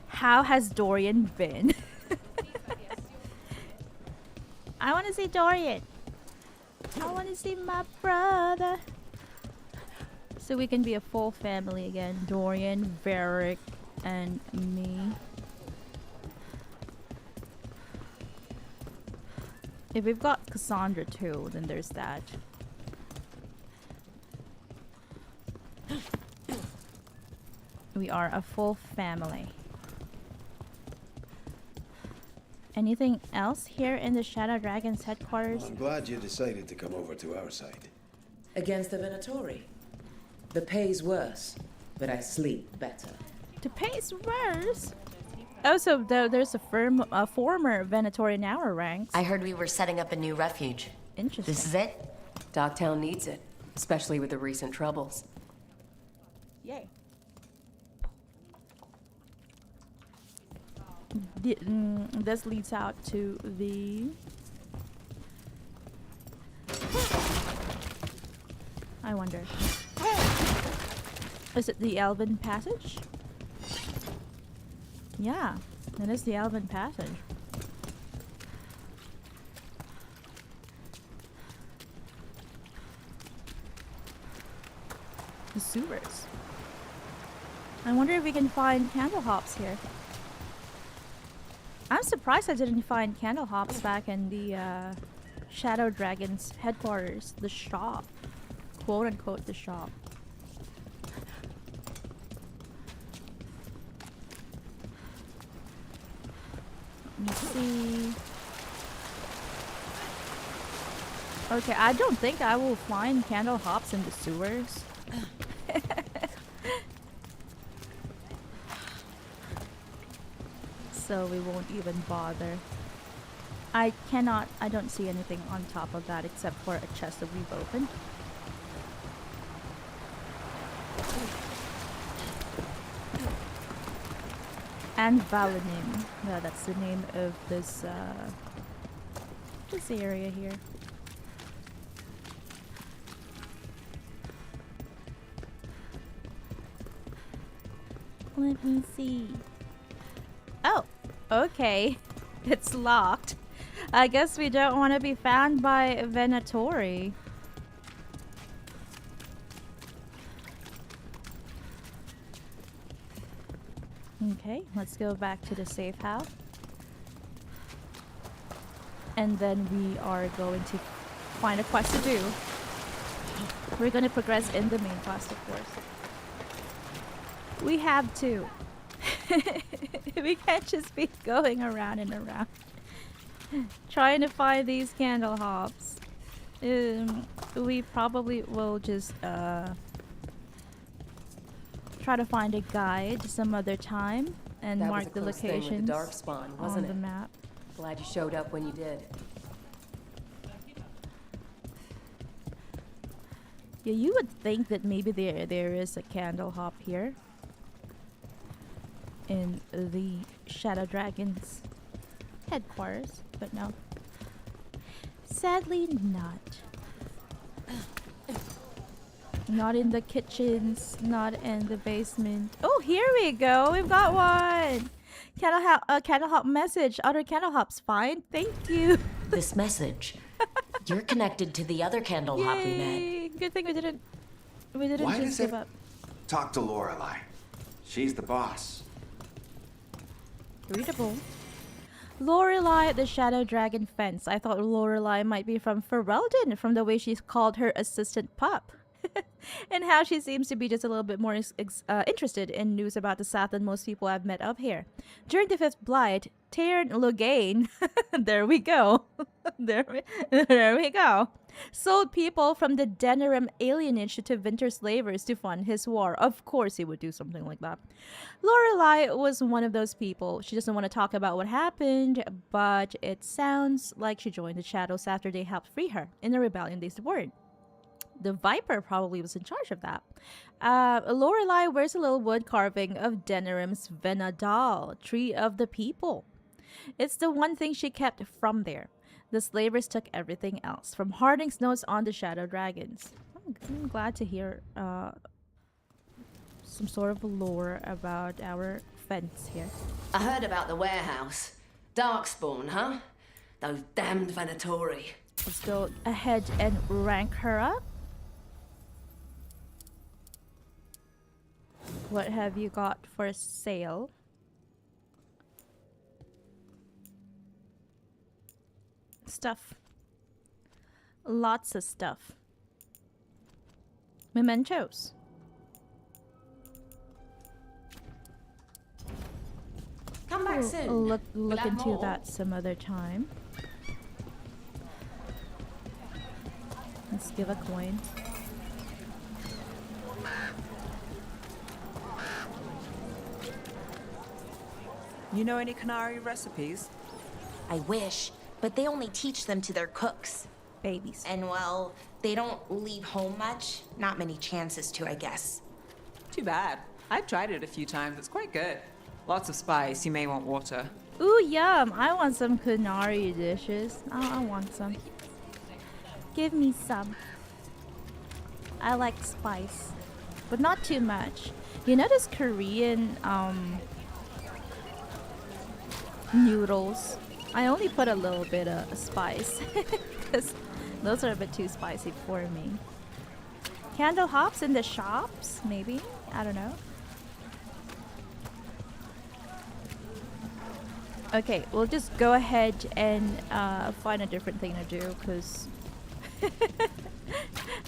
How has Dorian been? I want to see Dorian. I want to see my brother. So we can be a full family again. Dorian, Varric, and me. If we've got Cassandra too, then there's that. We are a full family. Anything else here in the Shadow Dragon's headquarters? I'm glad you decided to come over to our side. Against the Venatori. The pay's worse, but I sleep better. The pay's worse? Oh, so there's a former Venatori in our ranks. I heard we were setting up a new refuge. Interesting. This is it? Dogtown needs it, especially with the recent troubles. Yay. This leads out to the... I wonder. Is it the Elven Passage? Yeah, that is the Elven Passage. The sewers. I wonder if we can find candle hops here. I'm surprised I didn't find candle hops back in the Shadow Dragon's headquarters, the shop. Quote unquote, the shop. Let me see. Okay, I don't think I will find candle hops in the sewers. So we won't even bother. I don't see anything on top of that except for a chest that we've opened. And Valanim. Yeah, that's the name of this area here. Let me see. Oh, okay. It's locked. I guess we don't want to be found by Venatori. Okay, let's go back to the safe house. And then we are going to find a quest to do. We're going to progress in the main quest, of course. We have to. We can't just be going around and around trying to find these candle hops. We probably will just try to find a guide some other time and That mark the was a close thing with locations the Darkspawn, wasn't on it? the map. Glad you showed up when you did. Yeah, you would think that maybe there is a candle hop here in the Shadow Dragon's headquarters, but no. Sadly not. Not in the kitchens, not in the basement. Oh, here we go. We've got one. Candle hop message. Other candle hops fine. Thank you. This message. You're connected to the other candle hop we met. Good thing we didn't Why just does give up. Talk to Lorelei. She's the boss. Readable. Lorelei at the Shadow Dragon fence. I thought Lorelei might be from Ferelden from the way she's called her assistant pup. And how she seems to be just a little bit more interested in news about the South than most people I've met up here. During the Fifth Blight, Tairn Logain, there we go, there we go, sold people from the Denerim alienage to Winter slavers to fund his war. Of course he would do something like that. Lorelei was one of those people. She doesn't want to talk about what happened, but it sounds like she joined the Shadows after they helped free her in the rebellion they supported. The Viper probably was in charge of that. Lorelei wears a little wood carving of Denerim's Venadal, Tree of the People. It's the one thing she kept from there. The slavers took everything else, from Harding's notes on the Shadow Dragons. I'm glad to hear some sort of lore about our fence here. I heard about the warehouse. Darkspawn, huh? Those damned Venatori. Let's go ahead and rank her up. What have you got for sale? Stuff. Lots of stuff. Mementos. Come back soon. Look We'll have into more. that some other time. Let's give a coin. You know any Canary recipes? I wish, but they only teach them to their cooks. Babies. And well, they don't leave home much. Not many chances to, I guess. Too bad. I've tried it a few times. It's quite good. Lots of spice. You may want water. Ooh, yum! I want some Canary dishes. I want some. Give me some. I like spice, but not too much. You know those Korean noodles? I only put a little bit of spice because those are a bit too spicy for me. Candle hops in the shops, maybe? I don't know. Okay, we'll just go ahead and find a different thing to do because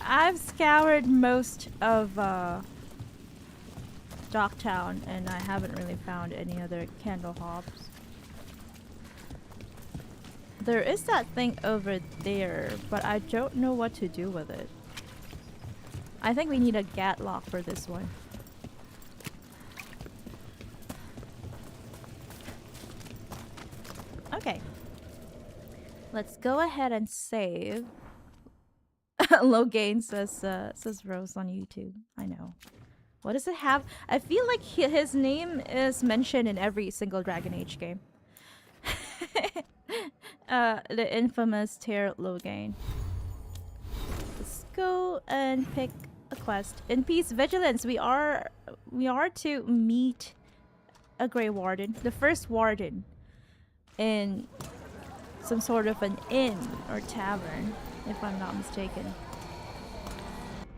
I've scoured most of Docktown and I haven't really found any other candle hops. There is that thing over there, but I don't know what to do with it. I think we need a gatlock for this one. Okay. Let's go ahead and save. Logain says Rose on YouTube. I know. What does it have? I feel like his name is mentioned in every single Dragon Age game. The infamous Tair Logain. Let's go and pick a quest. In Peace Vigilance, we are to meet a Grey Warden, the first Warden, in some sort of an inn or tavern, if I'm not mistaken.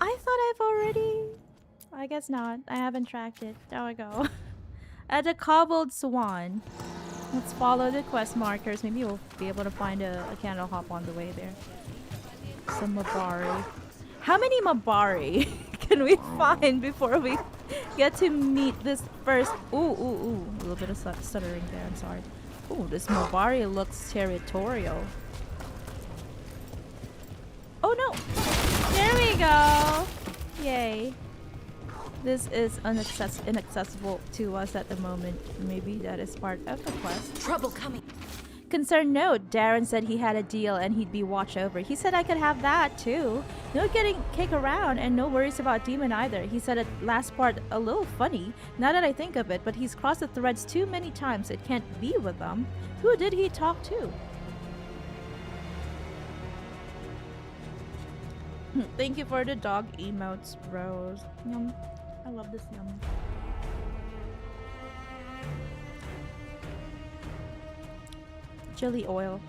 I thought I've already... I guess not. I haven't tracked it. There we go. At the Cobbled Swan. Let's follow the quest markers. Maybe we'll be able to find a candle hop on the way there. Some Mabari. How many Mabari can we find before we get to meet this first... Ooh. A little bit of stuttering there. I'm sorry. Ooh, this Mabari looks territorial. Oh no! There we go! Yay. This is inaccessible to us at the moment. Maybe that is part of the quest. Trouble coming. Concerned note, Darren said he had a deal and he'd be watched over. He said I could have that too. No getting kicked around and no worries about Demon either. He said it last part a little funny, now that I think of it, but he's crossed the threads too many times it can't be with them. Who did he talk to? Thank you for the dog emotes, bros. Yum. I love this yum. Chili oil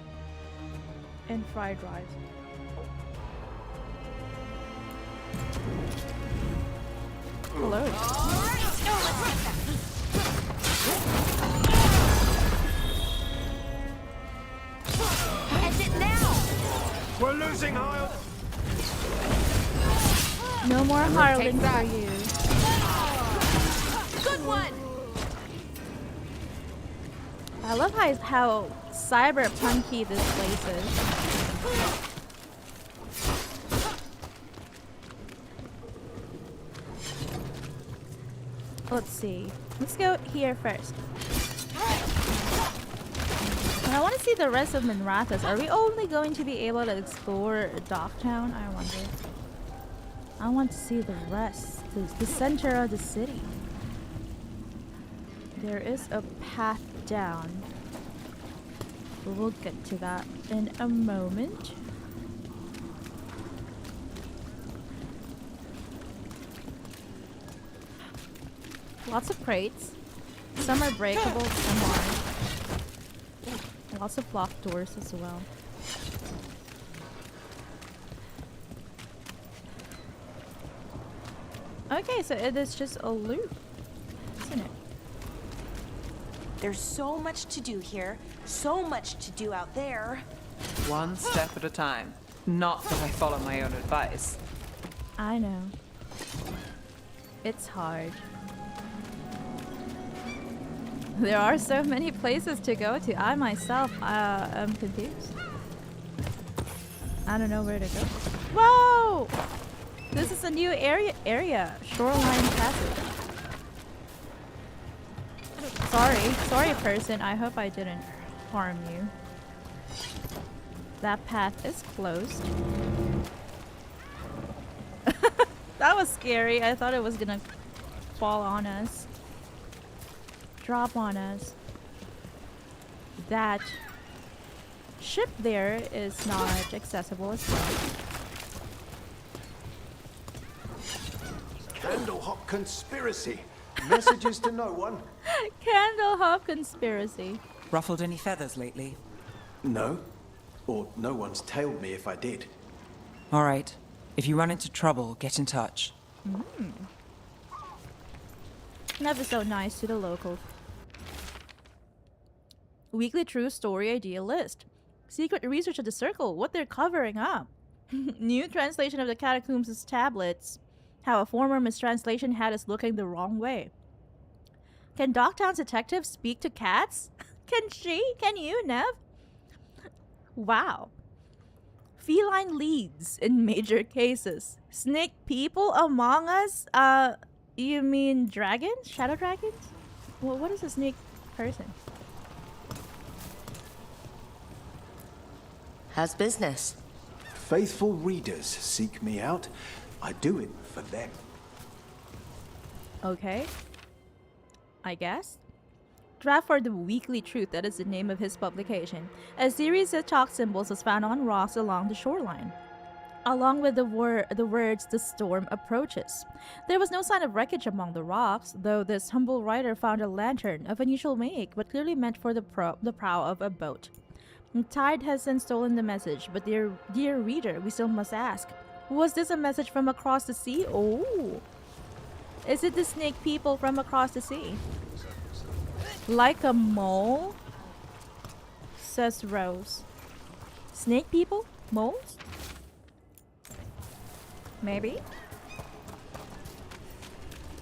and fried rice. Hello. End it now! We're losing, Isle. No more Harlan for you. Good one! I love how cyberpunky this place is. Let's see. Let's go here first. And I want to see the rest of Minrathous. Are we only going to be able to explore Docktown? I wonder. I want to see the rest. The center of the city. There is a path down. We'll get to that in a moment. Lots of crates. Some are breakable, some aren't. Lots of locked doors as well. Okay, so it is just a loop, isn't it? There's so much to do here, so much to do out there. One step at a time. Not that I follow my own advice. I know. It's hard. There are so many places to go to. I myself am confused. I don't know where to go. Whoa! This is a new area. Shoreline Passage. Sorry person. I hope I didn't harm you. That path is closed. That was scary. I thought it was gonna fall on us. Drop on us. That ship there is not accessible as well. Candlehop conspiracy. Messages to no one. Candlehop conspiracy. Ruffled any feathers lately? No. Or no one's tailed me if I did. All right. If you run into trouble, get in touch. Never so nice to the locals. Weekly true story idea list. Secret research of the Circle. What they're covering up. New translation of the Catacombs' tablets. How a former mistranslation had us looking the wrong way. Can Docktown's detective speak to cats? Can she? Can you, Nev? Wow. Feline leads in major cases. Snake people among us? You mean dragons? Shadow dragons? Well, what is a snake person? How's business? Faithful readers seek me out. I do it for them. Okay. I guess. Draft for the Weekly Truth, that is the name of his publication. A series of chalk symbols was found on rocks along the shoreline, along with the words, "The storm approaches." There was no sign of wreckage among the rocks, though this humble writer found a lantern of unusual make, but clearly meant for the prow of a boat. The tide has since stolen the message, but dear reader, we still must ask, was this a message from across the sea? Oh! Is it the snake people from across the sea? Like a mole? Says Rose. Snake people? Moles? Maybe?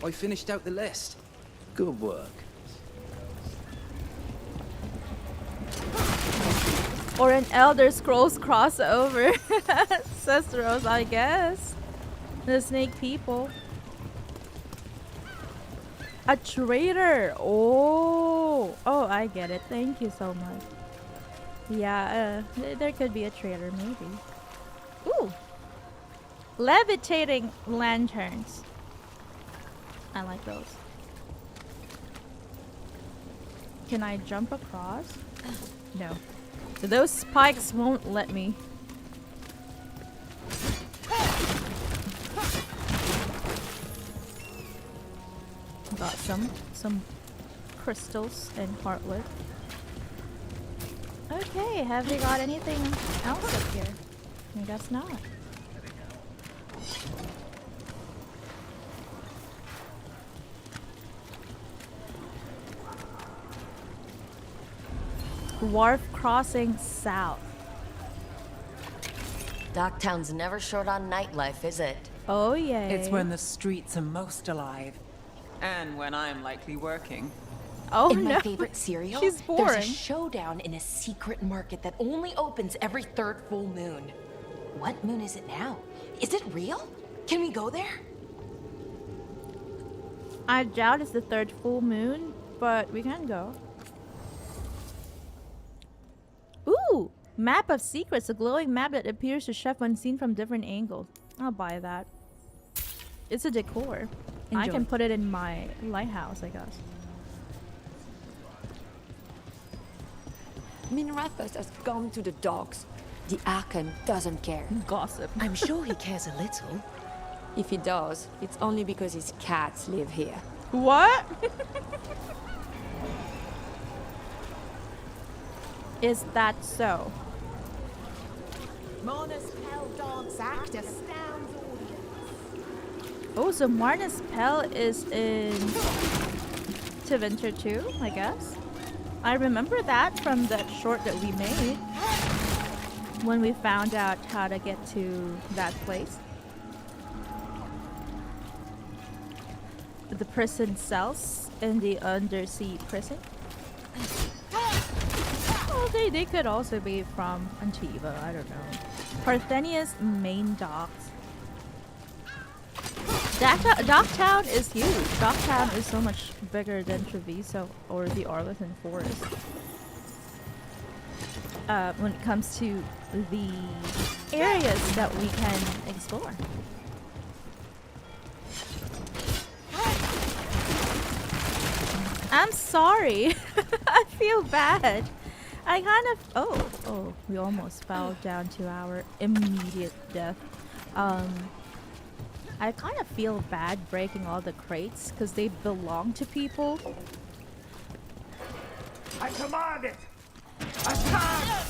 I finished out the list. Good work. Or an Elder Scrolls crossover. Says Rose, I guess. The snake people. A traitor. Oh, I get it. Thank you so much. Yeah, there could be a trailer, maybe. Ooh! Levitating lanterns. I like those. Can I jump across? No. So those spikes won't let me. Got some crystals and heartwood. Okay, have we got anything else up here? I guess not. Wharf crossing south. Docktown's never short on nightlife, is it? Oh yeah. It's when the streets are most alive. And when I'm likely working. Oh in no. my favorite cereal, She's boring. there's a showdown in a secret market that only opens every third full moon. What moon is it now? Is it real? Can we go there? I doubt it's the third full moon, but we can go. Ooh! Map of secrets, a glowing map that appears to chef when seen from different angles. I'll buy that. It's a decor. I Enjoy. can put it in my lighthouse, I guess. Minrathous has gone to the dogs. The Archon doesn't care. Gossip. I'm sure he cares a little. If he does, it's only because his cats live here. What? Is that so? Marna's Pell Dance Act astounds audience. Oh, so Marna's Pell is in Winter too, I guess. I remember that from that short that we made when we found out how to get to that place. The prison cells in the undersea prison. Well, they could also be from Antiva, I don't know. Parthenia's main docks. Docktown is huge. Docktown is so much bigger than Treviso or the Arlington Forest. When it comes to the areas that we can explore. I'm sorry. I feel bad. I kind of... Oh, we almost fell down to our immediate death. I kind of feel bad breaking all the crates because they belong to people. I command it! Attack!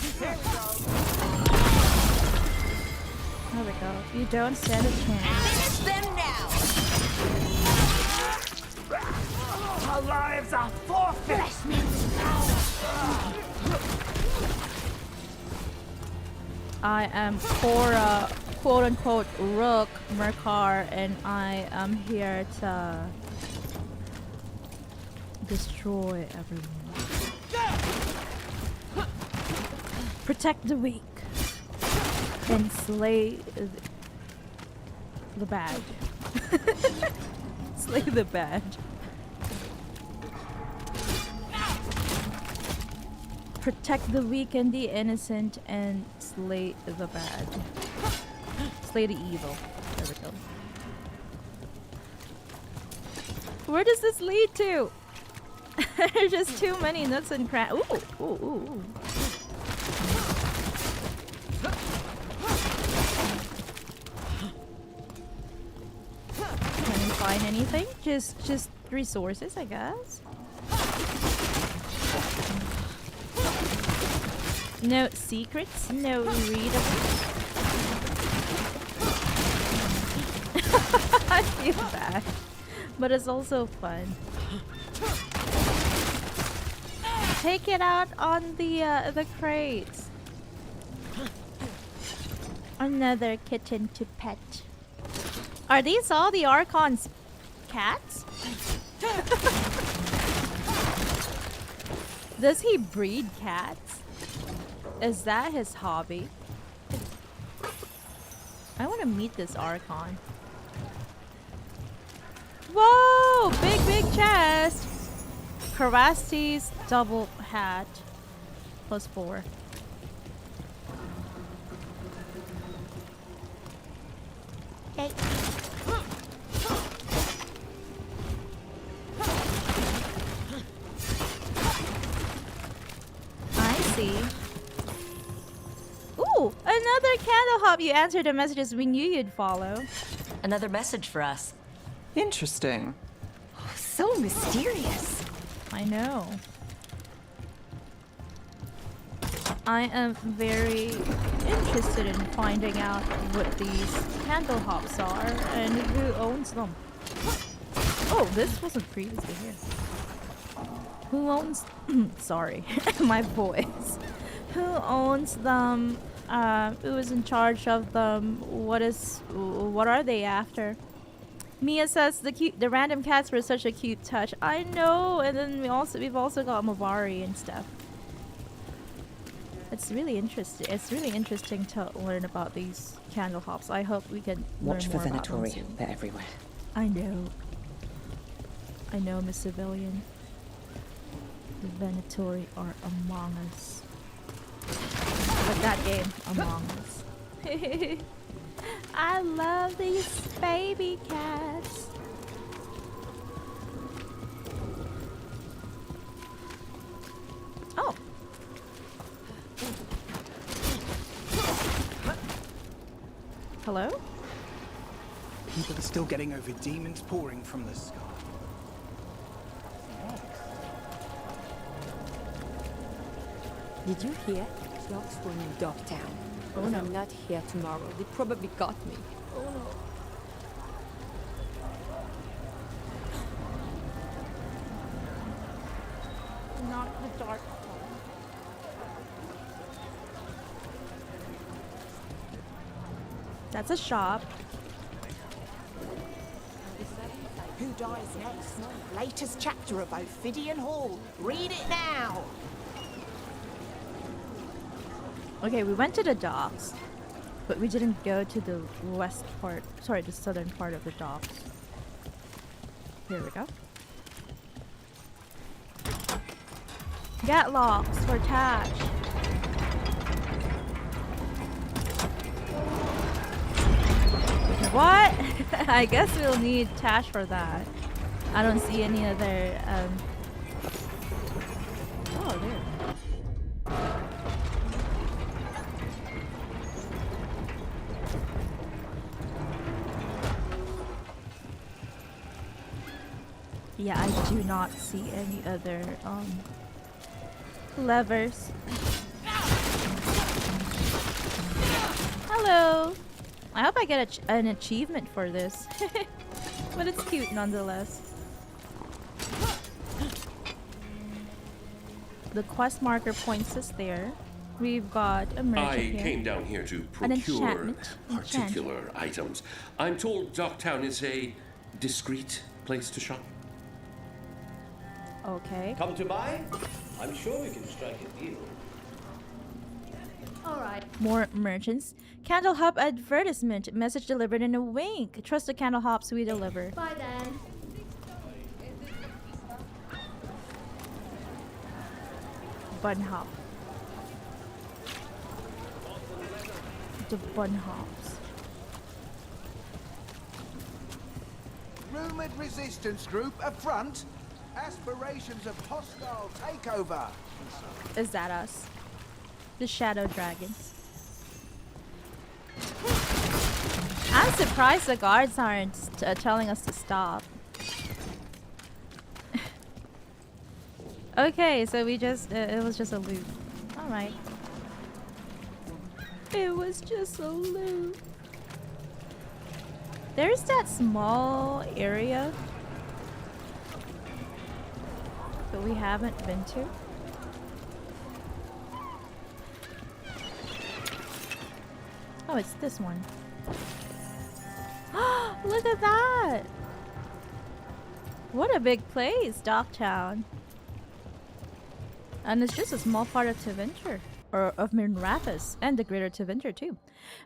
There we go. You don't stand a chance. Finish them now! Our lives are forfeit! I am Cora, quote-unquote, Rook Merkar, and I am here to destroy everyone. Protect the weak and slay the bad. Slay the bad. Protect the weak and the innocent and slay the bad. Slay the evil. There we go. Where does this lead to? There's just too many nooks and crannies. Ooh, ooh, ooh, ooh. Can we find anything? Just resources, I guess. No secrets, no readables. I feel bad, but it's also fun. Take it out on the crates. Another kitten to pet. Are these all the Archon's cats? Does he breed cats? Is that his hobby? I want to meet this Archon. Whoa! Big chest! Karastes double hat. +4. Okay. I see. Ooh, another candle hop. You answered the messages we knew you'd follow. Another message for us. Interesting. Oh, so mysterious. I know. I am very interested in finding out what these candle hops are and who owns them. Oh, this wasn't previously here. Who owns... Sorry, my voice. Who owns them? Who is in charge of them? What are they after? Mia says the random cats were such a cute touch. I know, and then we've also got Mavari and stuff. It's really interesting. It's really interesting to learn about these candle hops. I hope we can Watch learn for more about them Venatori. soon. They're everywhere. I know, Miss Civilian. The Venatori are among us. But that game, Among Us. I love these baby cats. Oh. Hello? People are still getting over demons pouring from the sky. Did you hear? Dogs were in Dogtown. Oh If no. I'm not here tomorrow, they probably got me. Oh no. Not the dark. That's a shop. Who dies next? Latest chapter of Ophidian Hall. Read it now. Okay, we went to the docks, but we didn't go to the west part. Sorry, the southern part of the docks. Here we go. Get locks for Tash. What? I guess we'll need Tash for that. I don't see any other. Oh, there. Yeah, I do not see any other levers. Hello. I hope I get an achievement for this. But it's cute nonetheless. The quest marker points us there. We've got a merchant I here. came down here to An procure enchantment. particular items. I'm told Dogtown is a discreet place to shop. Okay. Come to buy? I'm sure we can strike a deal. Alright. More merchants. Candle Hop advertisement. Message delivered in a wink. Trust the Candle Hops we deliver. Bye then. Bunnhop. The Bunnhops. Rumored resistance group affront. Aspirations of hostile takeover. Is that us? The Shadow Dragons. I'm surprised the guards aren't telling us to stop. Okay, so we just, it was just a loop. Alright. It was just a loop. There's that small area that we haven't been to. Oh, it's this one. Look at that! What a big place, Dogtown. And it's just a small part of Tevinter. Or of Minrathous, and the greater Tevinter too.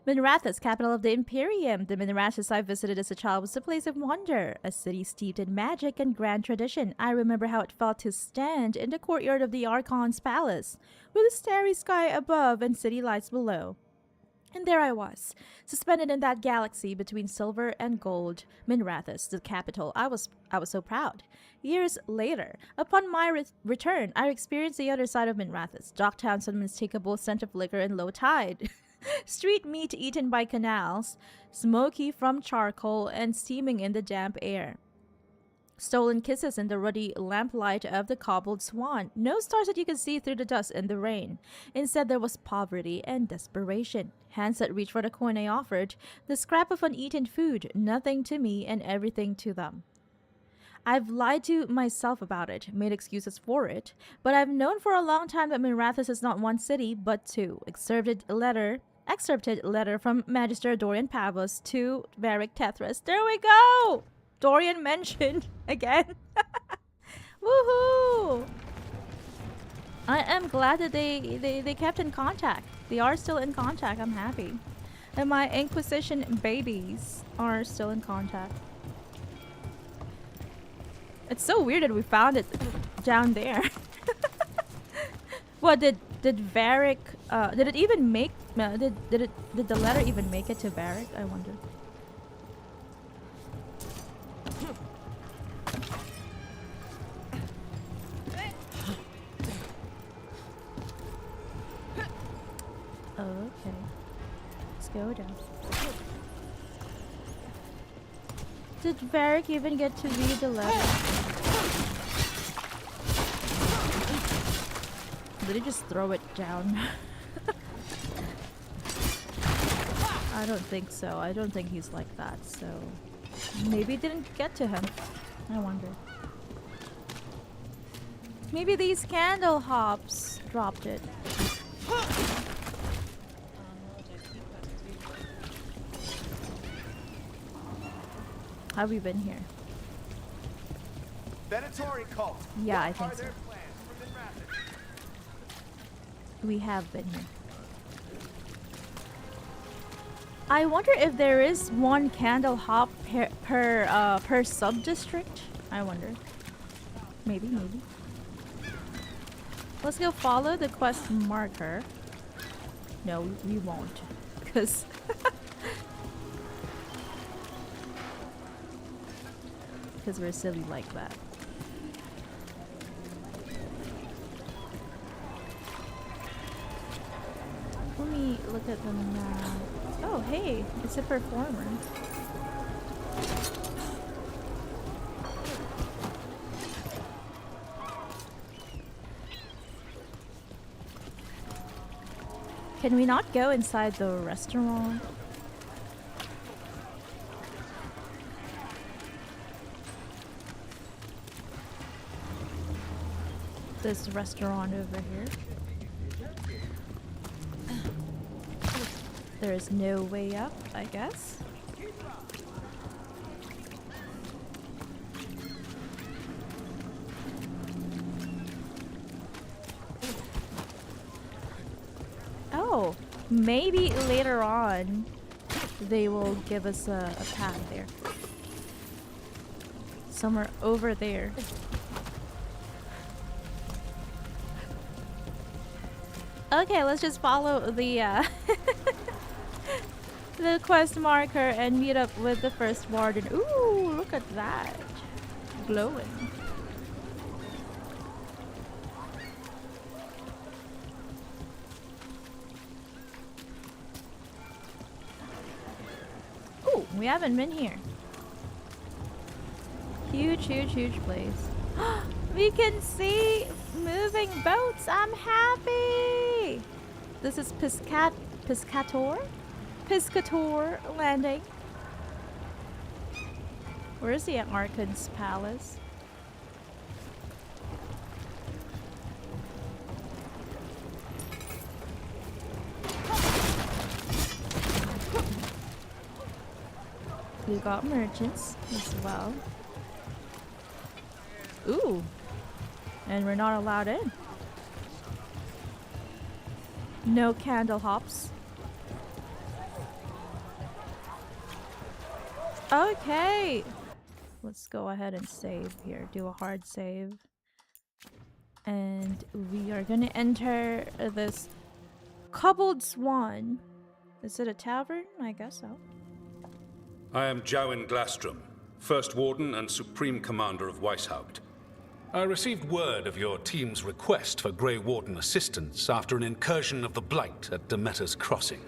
Minrathous, capital of the Imperium. The Minrathous I visited as a child was a place of wonder, a city steeped in magic and grand tradition. I remember how it felt to stand in the courtyard of the Archon's palace, with a starry sky above and city lights below. And there I was, suspended in that galaxy between silver and gold, Minrathous, the capital. I was so proud. Years later, upon my return, I experienced the other side of Minrathous. Docktown's unmistakable scent of liquor and low tide. Street meat eaten by canals, smoky from charcoal and steaming in the damp air. Stolen kisses in the ruddy lamplight of the cobbled swan. No stars that you could see through the dust and the rain. Instead, there was poverty and desperation. Hands that reached for the coin I offered. The scrap of uneaten food. Nothing to me and everything to them. I've lied to myself about it, made excuses for it, but I've known for a long time that Minrathous is not one city, but two. Excerpted letter from Magister Dorian Pavos to Varric Tethras. There we go! Dorian mentioned again. Woohoo! I am glad that they kept in contact. They are still in contact. I'm happy. And my Inquisition babies are still in contact. It's so weird that we found it down there. What did Varric did it even make did the letter even make it to Varric? I wonder. Okay. Let's go down. Did Varric even get to read the letter? Did he just throw it down? I don't think so. I don't think he's like that, so maybe it didn't get to him. I wonder. Maybe these candle hops dropped it. Have we been here? Venatori cult. Yeah, I think so. We have been here. I wonder if there is one candle hop per sub-district. I wonder. Maybe. Let's go follow the quest marker. No, we won't. Because... because we're silly like that. Let me look at them now. Oh, hey, it's a performer. Can we not go inside the restaurant? This restaurant over here. There is no way up, I guess. Oh, maybe later on they will give us a path there. Somewhere over there. Okay, let's just follow the the quest marker and meet up with the first warden. Ooh, look at that. Glowing. Ooh, we haven't been here. Huge place. We can see moving boats. I'm happy. This is Piscator landing. Where is the Archon's palace? We got merchants as well. Ooh. And we're not allowed in. No candle hops. Okay. Let's go ahead and save here. Do a hard save. And we are gonna enter this cobbled swan. Is it a tavern? I guess so. I am Jowin Glastrom, First Warden and Supreme Commander of Weishaupt. I received word of your team's request for Grey Warden assistance after an incursion of the Blight at Demeter's Crossing.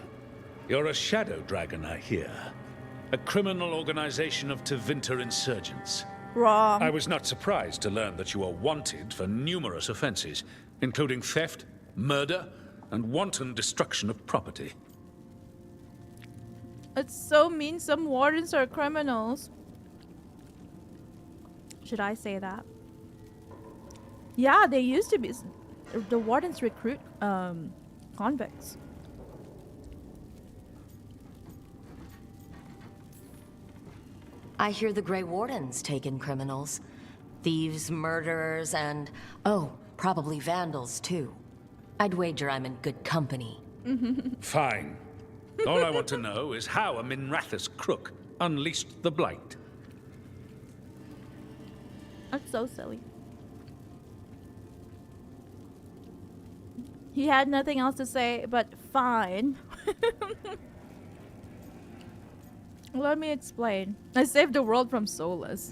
You're a shadow dragon, I hear. A criminal organization of Tevinter insurgents. Wrong. I was not surprised to learn that you are wanted for numerous offenses, including theft, murder, and wanton destruction of property. It's so mean some wardens are criminals. Should I say that? Yeah, they used to be. The wardens recruit convicts. I hear the Grey Wardens take in criminals. Thieves, murderers, and, oh, probably vandals, too. I'd wager I'm in good company. Fine. All I want to know is how a Minrathous crook unleashed the Blight. That's so silly. He had nothing else to say, but fine. Let me explain. I saved the world from Solus.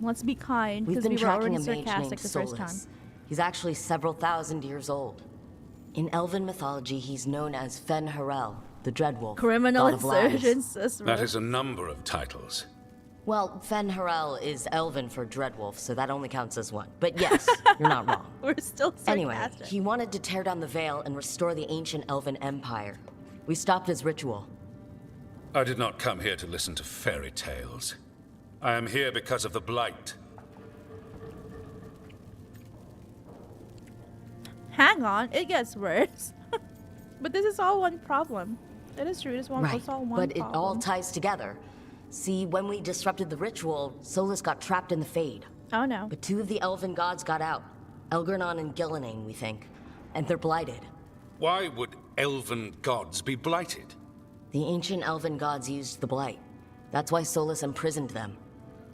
Let's be kind, We've because been we were tracking already a mage named sarcastic the first time. Solus. He's actually several thousand years old. In Elven mythology, he's known as Fen Harel, the Dreadwolf, Criminal god of lies. insurgents. That is a number of titles. Well, Fen Harel is Elven for Dreadwolf, so that only counts as one. But yes, you're not wrong. We're still sarcastic. Anyway, he wanted to tear down the Veil and restore the ancient Elven Empire. We stopped his ritual. I did not come here to listen to fairy tales. I am here because of the Blight. Hang on, it gets worse. But this is all one problem. It is true, it's all one problem. But it all ties together. See, when we disrupted the ritual, Solus got trapped in the Fade. Oh no. But two of the Elven gods got out. Elgernon and Gillenane, we think. And they're blighted. Why would Elven gods be blighted? The ancient Elven gods used the Blight. That's why Solus imprisoned them.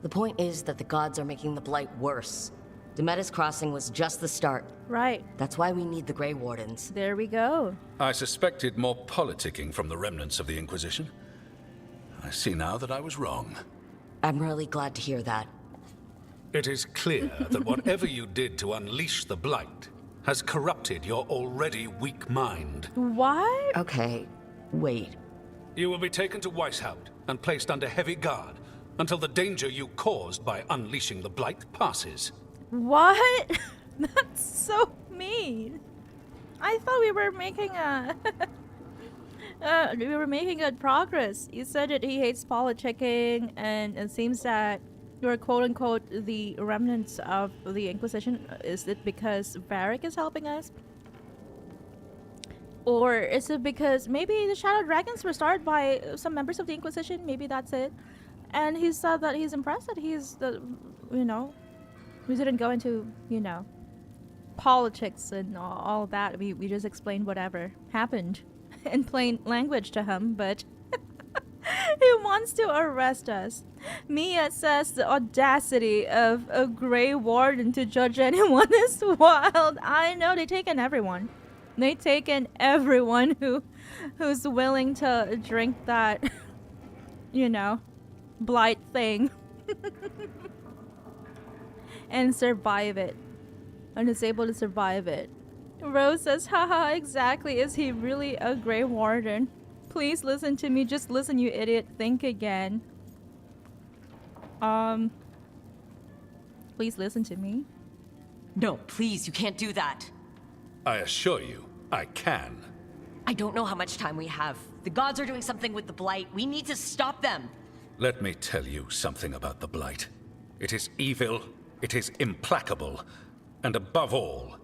The point is that the gods are making the Blight worse. Demeter's Crossing was just the start. Right. That's why we need the Grey Wardens. There we go. I suspected more politicking from the remnants of the Inquisition. I see now that I was wrong. I'm really glad to hear that. It is clear that whatever you did to unleash the Blight has corrupted your already weak mind. What? Okay, wait. You will be taken to Weishaupt and placed under heavy guard until the danger you caused by unleashing the Blight passes. What? That's so mean. I thought we were making a... we were making good progress. You said that he hates politicking, and it seems that you're quote-unquote the remnants of the Inquisition. Is it because Varric is helping us? Or is it because maybe the Shadow Dragons were started by some members of the Inquisition? Maybe that's it. And he said that he's impressed that he's the, you know, we didn't go into, you know, politics and all that. We just explained whatever happened in plain language to him, but he wants to arrest us. Mia says the audacity of a Grey Warden to judge anyone is wild. I know, they take in everyone. They take in everyone who's willing to drink that, you know, blight thing. And survive it. And is able to survive it. Rose says, haha, exactly. Is he really a Grey Warden? Please listen to me. Just listen, you idiot. Think again. Please listen to me. No, please, you can't do that. I assure you, I can. I don't know how much time we have. The gods are doing something with the Blight. We need to stop them. Let me tell you something about the Blight. It is evil, it is implacable, and above all,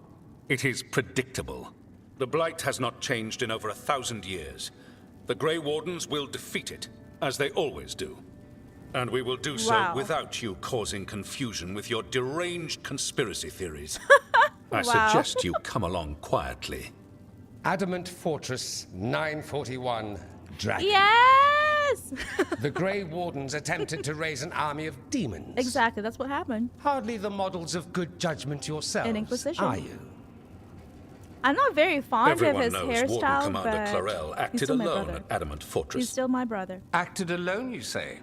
it is predictable. The Blight has not changed in over 1,000 years. The Grey Wardens will defeat it, as they always do. And we will do so without you causing confusion with your deranged conspiracy theories. I suggest you come along quietly. Adamant Fortress 941, Dragon. Yes! The Grey Wardens attempted to raise an army of demons. Exactly, that's what happened. Hardly the models of good judgment yourselves, An Inquisition. are you? I'm not very fond Everyone of his knows hairstyle, Warden Commander but Clarel he's acted still my alone brother. at Adamant Fortress. He's still my brother. Acted alone, you say?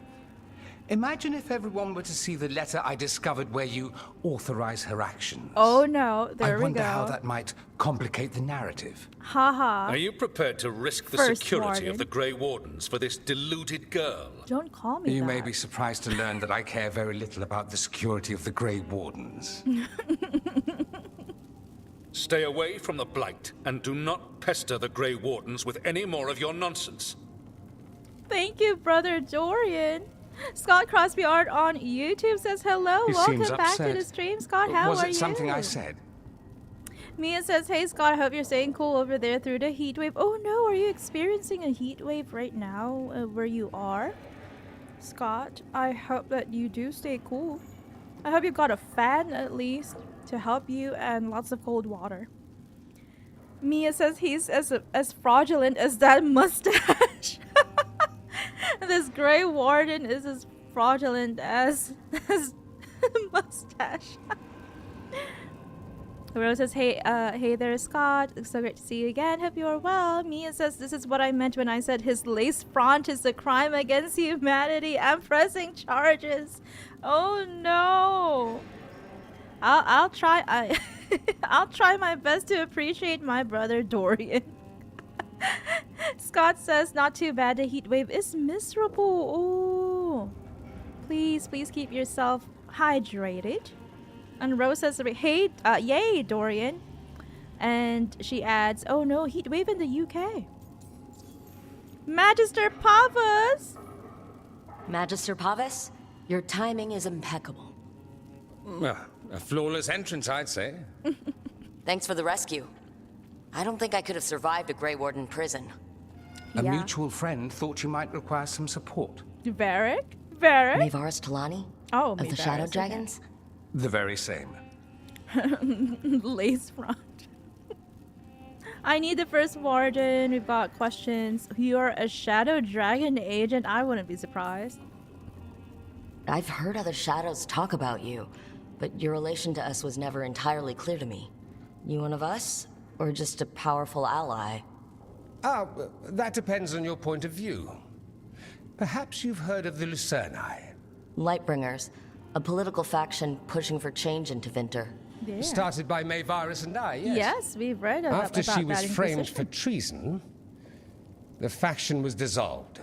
Imagine if everyone were to see the letter I discovered where you authorize her actions. Oh no, there I we wonder go. how that might complicate the narrative. Haha. Are you prepared to risk the First security Warden. of the Grey Wardens for this deluded girl? Don't call me You that. may be surprised to learn that I care very little about the security of the Grey Wardens. Stay away from the Blight, and do not pester the Grey Wardens with any more of your nonsense. Thank you, brother Dorian. Scott Crosby Art on YouTube says hello. He Welcome seems back to upset. the stream, Scott. How Was are it you? something I said? Mia says, hey Scott, I hope you're staying cool over there through the heat wave. Oh no, are you experiencing a heat wave right now where you are? Scott, I hope that you do stay cool. I hope you've got a fan at least to help you and lots of cold water. Mia says he's as fraudulent as that mustache. This Grey Warden is as fraudulent as mustache. Rose says, hey there, Scott. It's so great to see you again. Hope you're well. Mia says, this is what I meant when I said his lace front is a crime against humanity. I'm pressing charges. Oh no. I'll try. I'll try my best to appreciate my brother Dorian. Scott says, not too bad. The heat wave is miserable. Oh, please keep yourself hydrated. And Rose says, hey, yay, Dorian. And she adds, oh no, heat wave in the UK. Magister Pavas! Magister Pavas, your timing is impeccable. Well, a flawless entrance, I'd say. Thanks for the rescue. I don't think I could have survived a Grey Warden prison. A mutual friend thought you might require some support. Varric? Mayvaris Talani? Oh, of the Shadow Dragons? The very same. Lace front. I need the first warden. We've got questions. You're a Shadow Dragon agent? I wouldn't be surprised. I've heard other shadows talk about you, but your relation to us was never entirely clear to me. You one of us, or just a powerful ally? That depends on your point of view. Perhaps you've heard of the Lucerni. Lightbringers, a political faction pushing for change in Tevinter. Yeah. Started by Mayvaris and I, yes. Yes, we've read about After she was that framed Inquisition. for treason, the faction was dissolved,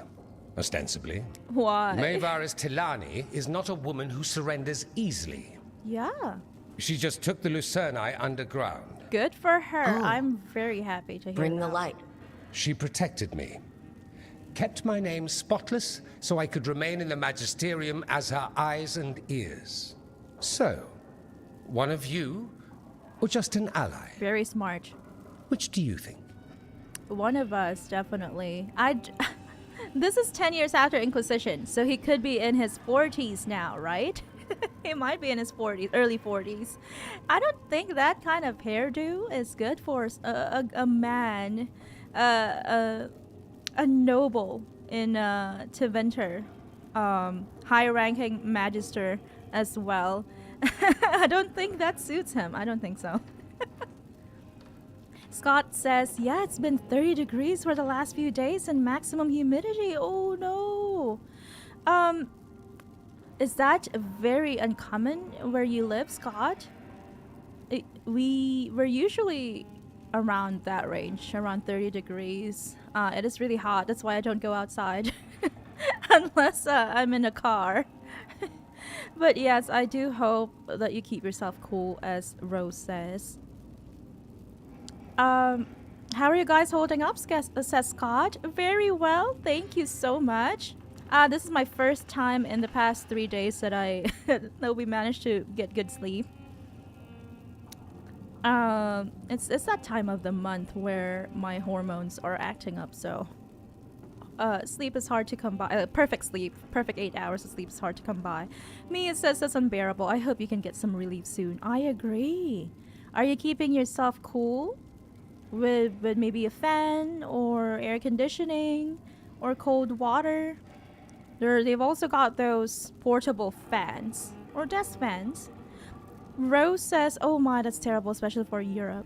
ostensibly. Why? Mayvaris Tilani is not a woman who surrenders easily. Yeah. She just took the Lucerni underground. Good for her. Oh. I'm very happy to hear Bring that. the light. She protected me, kept my name spotless so I could remain in the magisterium as her eyes and ears. So, one of you, or just an ally? Very smart. Which do you think? One of us, definitely. This is 10 years after Inquisition, so he could be in his 40s now, right? He might be in his 40s, early 40s. I don't think that kind of hairdo is good for a man, a noble in Tevinter, high-ranking magister as well. I don't think that suits him. I don't think so. Scott says, yeah, it's been 30 degrees for the last few days and maximum humidity. Oh no. Is that very uncommon where you live, Scott? We're usually around that range, around 30 degrees. It is really hot. That's why I don't go outside unless I'm in a car. But yes, I do hope that you keep yourself cool, as Rose says. How are you guys holding up, says Scott? Very well, thank you so much. This is my first time in the past 3 days that that we managed to get good sleep. It's that time of the month where my hormones are acting up, so sleep is hard to come by. Perfect sleep, perfect 8 hours of sleep is hard to come by. Mia says that's unbearable. I hope you can get some relief soon. I agree. Are you keeping yourself cool with maybe a fan or air conditioning or cold water? They've also got those portable fans or desk fans. Rose says, oh my, that's terrible, especially for Europe.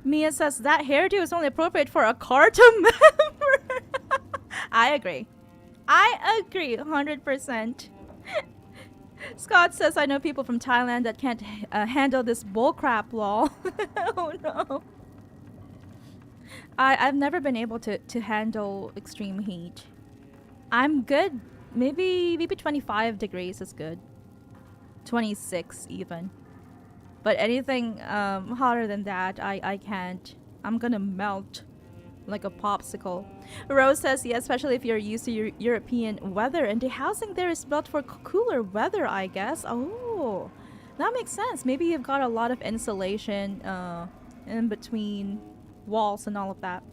Mia says that hairdo is only appropriate for a Carta member. I agree. I agree 100%. Scott says, I know people from Thailand that can't handle this bullcrap, lol. Oh no. I've never been able to handle extreme heat. I'm good. Maybe 25 degrees is good. 26 even. But anything hotter than that, I can't. I'm gonna melt like a popsicle. Rose says, yeah, especially if you're used to European weather, and the housing there is built for cooler weather, I guess. Oh, that makes sense. Maybe you've got a lot of insulation in between walls and all of that.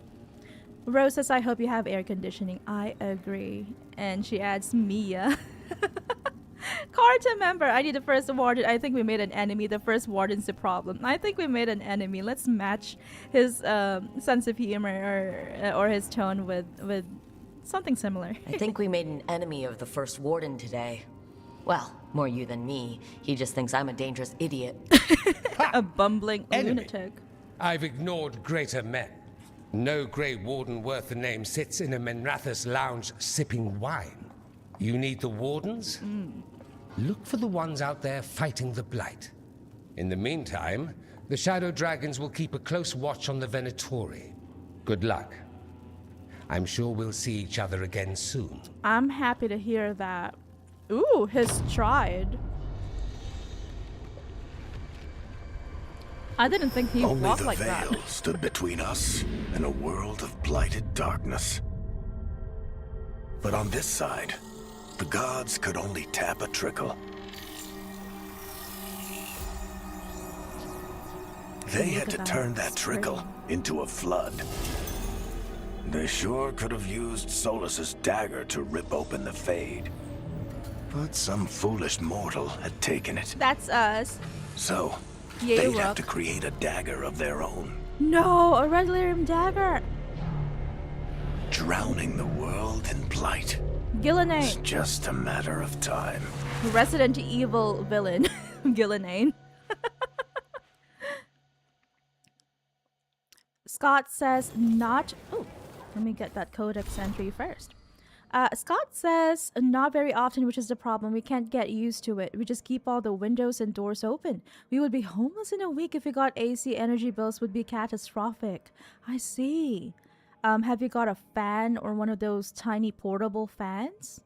Rose says, I hope you have air conditioning. I agree. And she adds, Mia. Carta member, I need the first warden. I think we made an enemy. The first warden's the problem. I think we made an enemy. Let's match his sense of humor or his tone with something similar. I think we made an enemy of the first warden today. Well, more you than me. He just thinks I'm a dangerous idiot. A bumbling Enemy. lunatic. I've ignored greater men. No Grey Warden worth the name sits in a Minrathous lounge sipping wine. You need the wardens? Look for the ones out there fighting the Blight. In the meantime, the Shadow Dragons will keep a close watch on the Venatori. Good luck. I'm sure we'll see each other again soon. I'm happy to hear that. Ooh, his stride. I didn't think he walked like that. Only the veil stood between us and a world of blighted darkness. But on this side, the gods could only tap a trickle. They had to turn that trickle into a flood. They sure could have used Solus's dagger to rip open the Fade. But some foolish mortal had taken it. That's us. So, Yeah, they'd have to create a dagger of their own, No, a red lyrium dagger. drowning the world in blight. It's Gillenane. just a matter of time. Resident Evil villain. Gillenane. Scott says not... Oh, let me get that codex entry first. Scott says not very often, which is the problem. We can't get used to it. We just keep all the windows and doors open. We would be homeless in a week if we got AC. Energy bills would be catastrophic. I see. Have you got a fan or one of those tiny portable fans?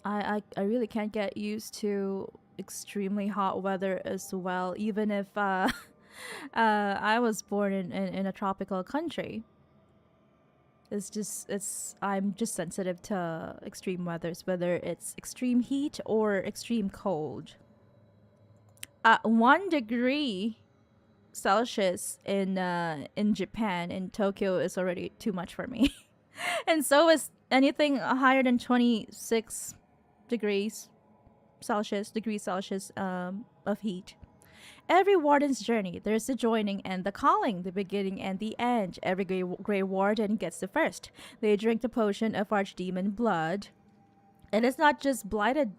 I really can't get used to extremely hot weather as well, even if I was born in a tropical country. I'm just sensitive to extreme weathers, whether it's extreme heat or extreme cold. 1 degree Celsius in Japan, in Tokyo, is already too much for me. And so is anything higher than 26 degrees Celsius of heat. Every warden's journey, there's the joining and the calling, the beginning and the end. Every Grey Warden gets the first. They drink the potion of Archdemon blood. And it's not just blighted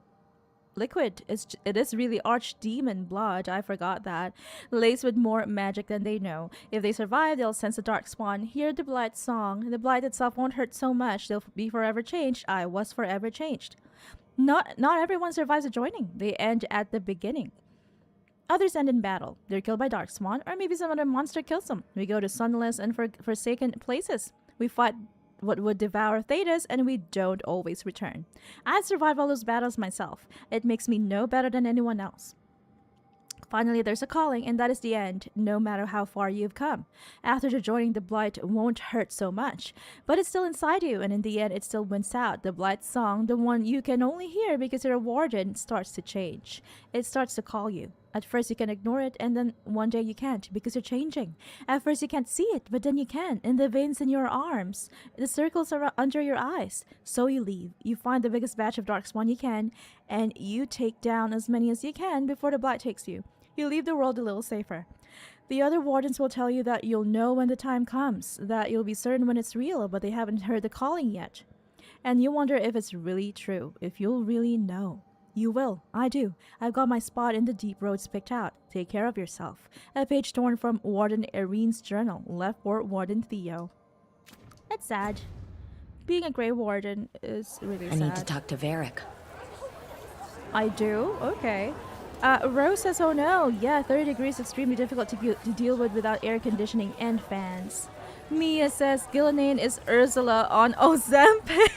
liquid, it is really Archdemon blood. I forgot that. Laced with more magic than they know. If they survive, they'll sense the Darkspawn, hear the Blight song. The Blight itself won't hurt so much. They'll be forever changed. I was forever changed. Not everyone survives the joining. They end at the beginning. Others end in battle. They're killed by Darkspawn, or maybe some other monster kills them. We go to sunless and forsaken places. We fight what would devour Thetis, and we don't always return. I survived all those battles myself. It makes me no better than anyone else. Finally, there's a calling, and that is the end, no matter how far you've come. After the joining, the Blight won't hurt so much, but it's still inside you, and in the end, it still wins out. The Blight song, the one you can only hear because you're a warden, starts to change. It starts to call you. At first you can ignore it, and then one day you can't because you're changing. At first you can't see it, but then you can. In the veins in your arms, the circles are under your eyes. So you leave. You find the biggest batch of Darkspawn you can, and you take down as many as you can before the Blight takes you. You leave the world a little safer. The other wardens will tell you that you'll know when the time comes, that you'll be certain when it's real, but they haven't heard the calling yet. And you wonder if it's really true, if you'll really know. You will. I do. I've got my spot in the deep roads picked out. Take care of yourself. A page torn from Warden Irene's journal, left for Warden Theo. That's sad. Being a Grey Warden is really sad. I need to talk to Varric. I do? Okay. Rose says, oh no, yeah, 30 degrees extremely difficult to deal with without air conditioning and fans. Mia says, Gillenane is Ursula on Ozempic.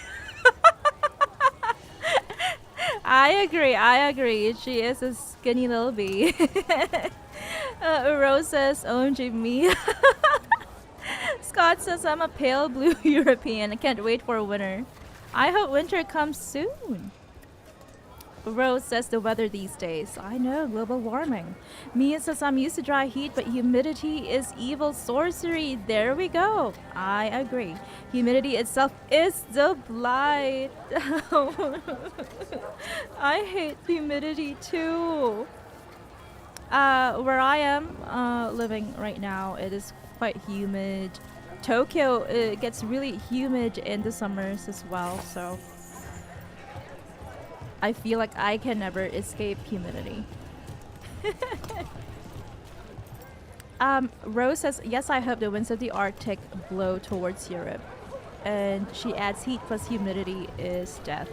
I agree. She is a skinny little bee. Rose says, OMG Mia. Scott says, I'm a pale blue European. I can't wait for winter. I hope winter comes soon. Rose says the weather these days. I know, global warming. Mia says I'm used to dry heat, but humidity is evil sorcery. There we go. I agree. Humidity itself is the blight. I hate humidity too. Where I am living right now, it is quite humid. Tokyo gets really humid in the summers as well, so I feel like I can never escape humidity. Rose says, yes, I hope the winds of the Arctic blow towards Europe. And she adds, heat plus humidity is death.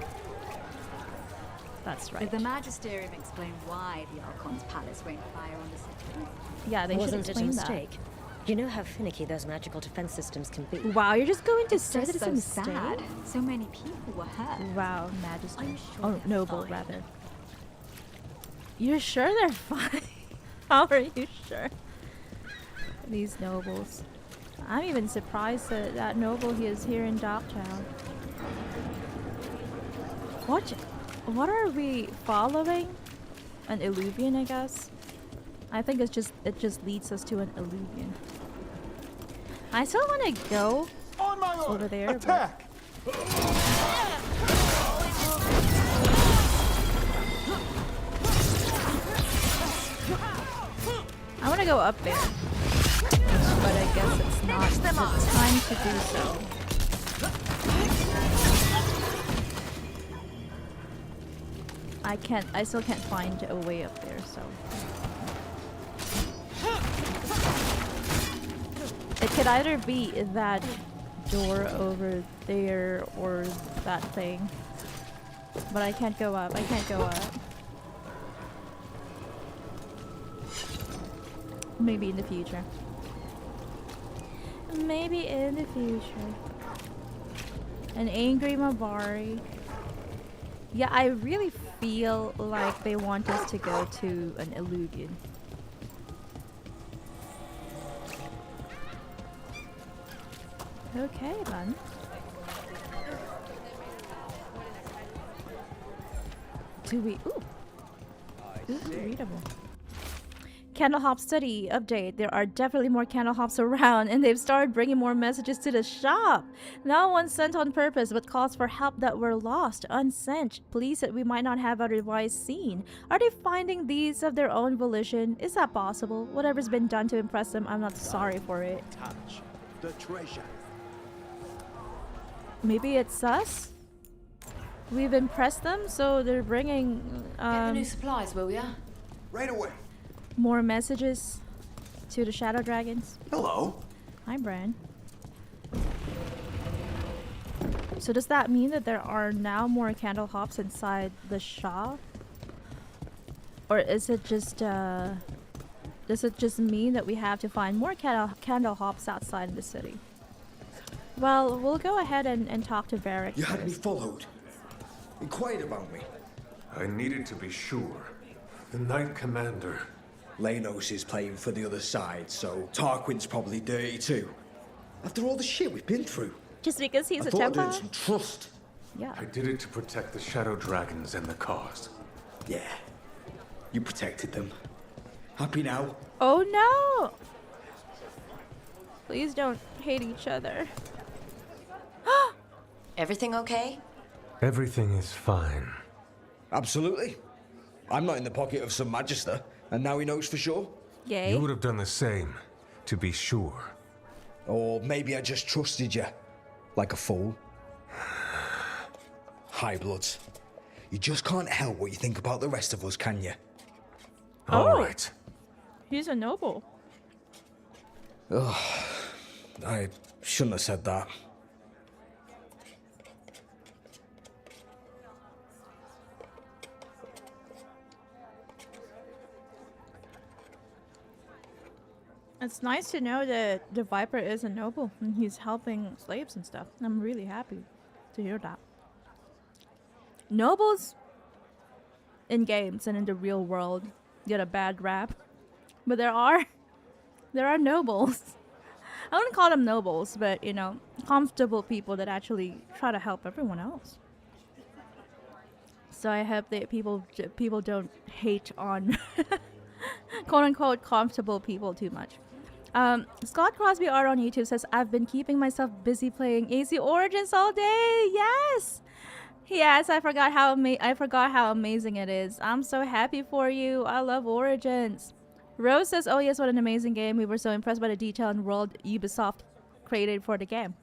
That's right. Did the Magisterium explain why the Archon's palace rained fire on the city? Yeah, they should Wasn't it a explain mistake? that. You know how finicky those magical defense systems can be. Wow, you're just going to say It's that it's so a mistake? sad. So many people were hurt. Wow, Majesty. I'm sure Oh, they're Noble, fine. rather. You're sure they're fine? How are you sure? These nobles. I'm even surprised that that noble he is here in Dogtown. What are we following? An Illuvian, I guess? I think it just leads us to an Illuvian. I still want to go over there. Attack! I want to go up there, but I guess it's not the time to do so. I still can't find a way up there, so. It could either be that door over there or that thing. But I can't go up. Maybe in the future. An angry Mabari. Yeah, I really feel like they want us to go to an Illuvian. Okay, then. Do we... Ooh, readable. Candle Hop study update. There are definitely more Candle Hops around, and they've started bringing more messages to the shop. Not one sent on purpose, but calls for help that were lost, unsent, police that we might not have otherwise seen. Are they finding these of their own volition? Is that possible? Whatever's been done to impress them, I'm not sorry for it. Touch the treasure. Maybe it's us? We've impressed them, so they're bringing Get the new supplies, will ya? Right away. more messages to the Shadow Dragons. Hello. Hi, Bran. So does that mean that there are now more candle hops inside the shop? Or is it just does it just mean that we have to find more candle hops outside the city? Well, we'll go ahead and talk to Varric. You had me followed. Inquired about me. I needed to be sure. The Knight Commander. Lanos is playing for the other side, so Tarquin's probably dirty too. After all the shit we've been through. Just because he's I a thought I'd Templar? earned some trust. Yeah. I did it to protect the Shadow Dragons and the cause. Yeah. You protected them. Happy now? Oh no! Please don't hate each other. Everything okay? Everything is fine. Absolutely. I'm not in the pocket of some Magister, and now he knows for sure. Yay. You would have done the same, to be sure. Or maybe I just trusted you. Like a fool. High Bloods. You just can't help what you think about the rest of us, can you? Oh. All right. He's a noble. Ugh, I shouldn't have said that. It's nice to know that the Viper is a noble and he's helping slaves and stuff. I'm really happy to hear that. Nobles in games and in the real world get a bad rap, but there are nobles. I wouldn't call them nobles, but you know, comfortable people that actually try to help everyone else. So I hope that people don't hate on quote unquote comfortable people too much. Scott Crosby art on YouTube says, I've been keeping myself busy playing AC Origins all day. Yes, I forgot how amazing it is. I'm so happy for you. I love Origins. Rose says, oh yes, what an amazing game. We were so impressed by the detail and world Ubisoft created for the game.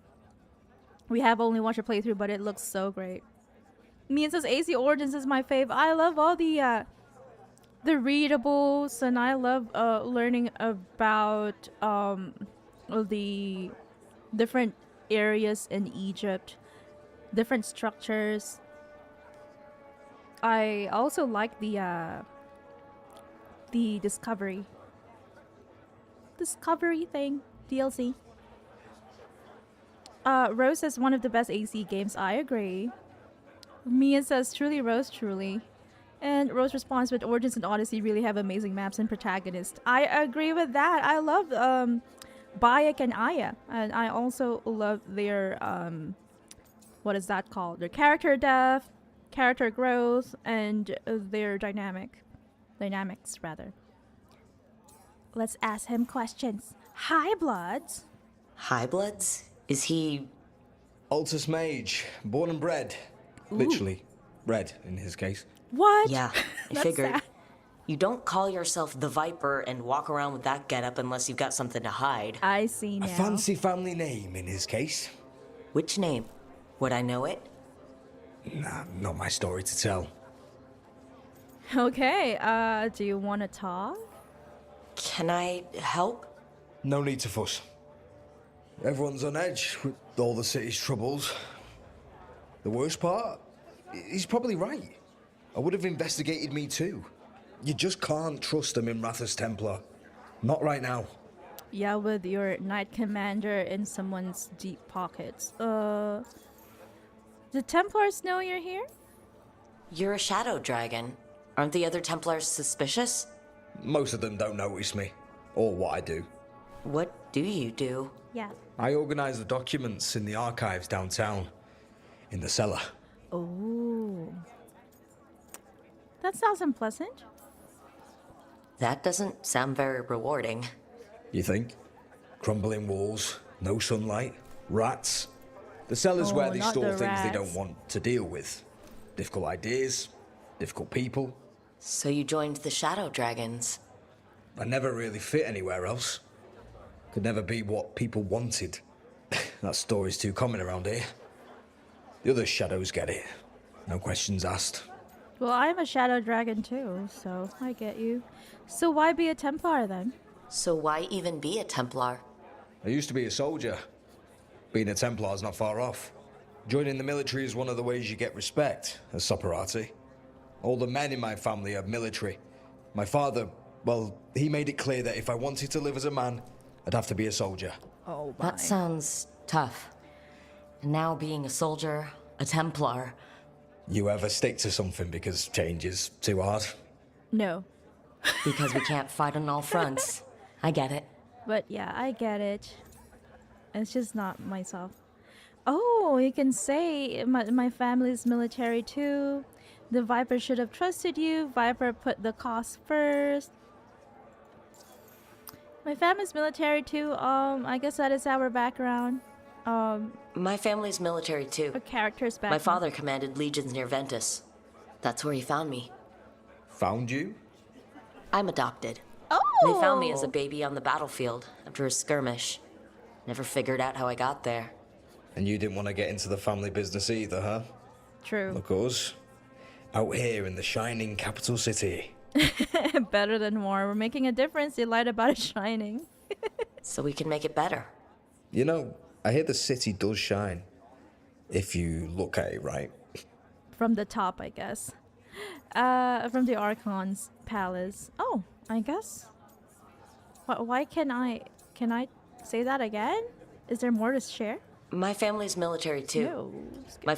We have only watched a playthrough, but it looks so great. Mian says, AC Origins is my fave. I love all the readables, and I love learning about the different areas in Egypt, different structures. I also like the discovery thing, DLC. Rose says one of the best AC games. I agree. Mia says truly Rose, truly. And Rose responds with Origins and Odyssey really have amazing maps and protagonists. I agree with that. I love Bayek and Aya. And I also love their, what is that called? Their character depth, character growth, and their dynamics, rather. Let's ask him questions. Hi, Bloods. High Bloods? Is he... Altus Mage, born and bred. Ooh. Literally, bred in his case. What? Yeah, I figured. You don't call yourself the Viper and walk around with that getup unless you've got something to hide. I see now. A fancy family name in his case. Which name? Would I know it? Nah, not my story to tell. Okay, do you want to talk? Can I help? No need to fuss. Everyone's on edge with all the city's troubles. The worst part? He's probably right. I would have investigated me too. You just can't trust a Minrathous Templar. Not right now. Yeah, with your Knight Commander in someone's deep pockets. The Templars know you're here? You're a shadow dragon. Aren't the other Templars suspicious? Most of them don't notice me, or what I do. What do you do? Yeah. I organize the documents in the archives downtown, in the cellar. Oh. That sounds unpleasant. That doesn't sound very rewarding. You think? Crumbling walls, no sunlight, rats. The cellar's where they store things they don't want to deal with. Difficult ideas, difficult people. So you joined the Shadow Dragons? I never really fit anywhere else. Could never be what people wanted. That story's too common around here. The other shadows get it. No questions asked. Well, I'm a shadow dragon too, so I get you. So why be a Templar then? So why even be a Templar? I used to be a soldier. Being a Templar's not far off. Joining the military is one of the ways you get respect, as Soparati. All the men in my family are military. My father, well, he made it clear that if I wanted to live as a man, I'd have to be a soldier. Oh, my. That sounds tough. Now being a soldier, a Templar. You ever stick to something because change is too hard? No. Because we can't fight on all fronts. I get it. But yeah, I get it. It's just not myself. Oh, you can say my family's military too. The Viper should have trusted you. Viper put the cost first. My family's military too. I guess that is our background. My family's military too. A character's background. My father commanded legions near Ventus. That's where he found me. Found you? I'm adopted. Oh! They found me as a baby on the battlefield after a skirmish. Never figured out how I got there. And you didn't want to get into the family business either, huh? True. Of course. Out here in the shining capital city. Better than more. We're making a difference. The light about it shining. So we can make it better. You know, I hear the city does shine. If you look at it right. From the top, I guess. From the Archon's palace. Oh, I guess. Why can I say that again? Is there more to share? My family's military too. No.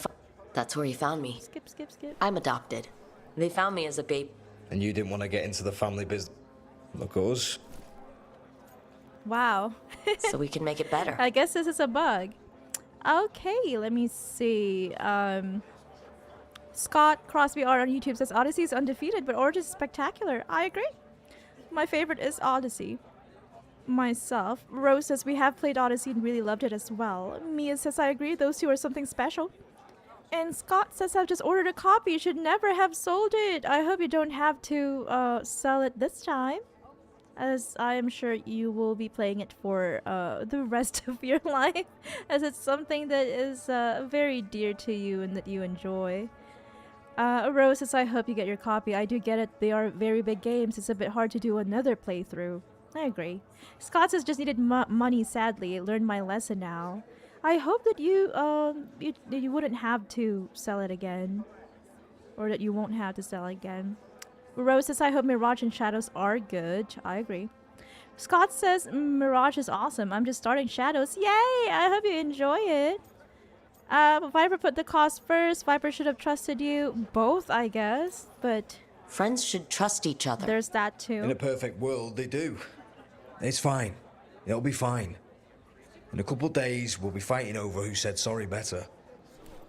That's where you found me. Skip. I'm adopted. They found me as a babe. And you didn't want to get into the family business. Look at us. Wow. So we can make it better. I guess this is a bug. Okay, let me see. Scott Crosby Art on YouTube says Odyssey is undefeated, but Origins is spectacular. I agree. My favorite is Odyssey. Myself. Rose says we have played Odyssey and really loved it as well. Mia says I agree, those two are something special. And Scott says I've just ordered a copy. You should never have sold it. I hope you don't have to sell it this time, as I am sure you will be playing it for the rest of your life, as it's something that is very dear to you and that you enjoy. Rose says, I hope you get your copy. I do get it. They are very big games. It's a bit hard to do another playthrough. I agree. Scott says, just needed money, sadly. I learned my lesson now. I hope that you wouldn't have to sell it again. Or that you won't have to sell it again. Rose says, I hope Mirage and Shadows are good. I agree. Scott says, Mirage is awesome. I'm just starting Shadows. Yay! I hope you enjoy it. Viper put the cost first. Viper should have trusted you. Both, I guess. But friends should trust each other. There's that too. In a perfect world, they do. It's fine. It'll be fine. In a couple days, we'll be fighting over who said sorry better.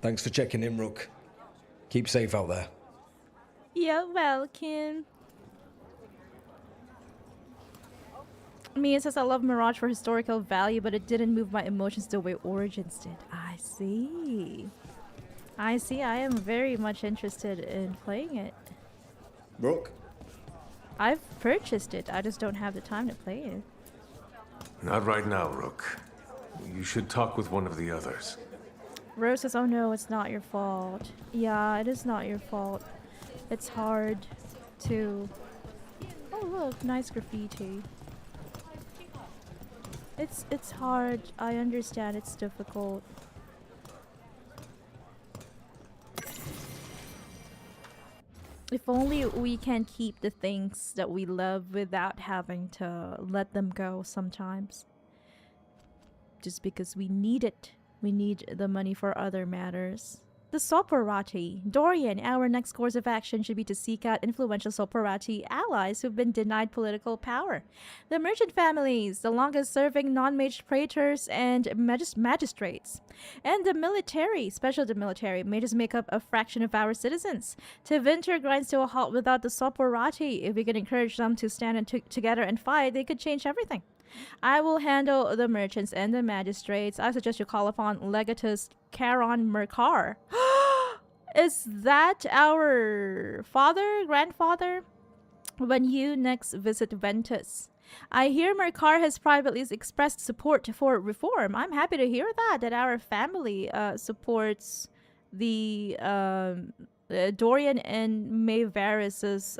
Thanks for checking in, Rook. Keep safe out there. You're welcome. Mia says, I love Mirage for historical value, but it didn't move my emotions the way Origins did. I see. I am very much interested in playing it. Rook? I've purchased it. I just don't have the time to play it. Not right now, Rook. You should talk with one of the others. Rose says, oh no, it's not your fault. Yeah, it is not your fault. It's hard to... Oh look, nice graffiti. It's hard. I understand it's difficult. If only we can keep the things that we love without having to let them go sometimes. Just because we need it. We need the money for other matters. The Soporati. Dorian, our next course of action should be to seek out influential Soporati allies who've been denied political power. The merchant families, the longest-serving non-mage praetors and magistrates. And the military, especially the military, mages make up a fraction of our citizens. Tevinter grinds to a halt without the Soporati. If we can encourage them to stand together and fight, they could change everything. I will handle the merchants and the magistrates. I suggest you call upon Legatus Charon Mercar. Is that our grandfather? When you next visit Ventus. I hear Mercar has privately expressed support for reform. I'm happy to hear that our family supports the Dorian and Mayvarus's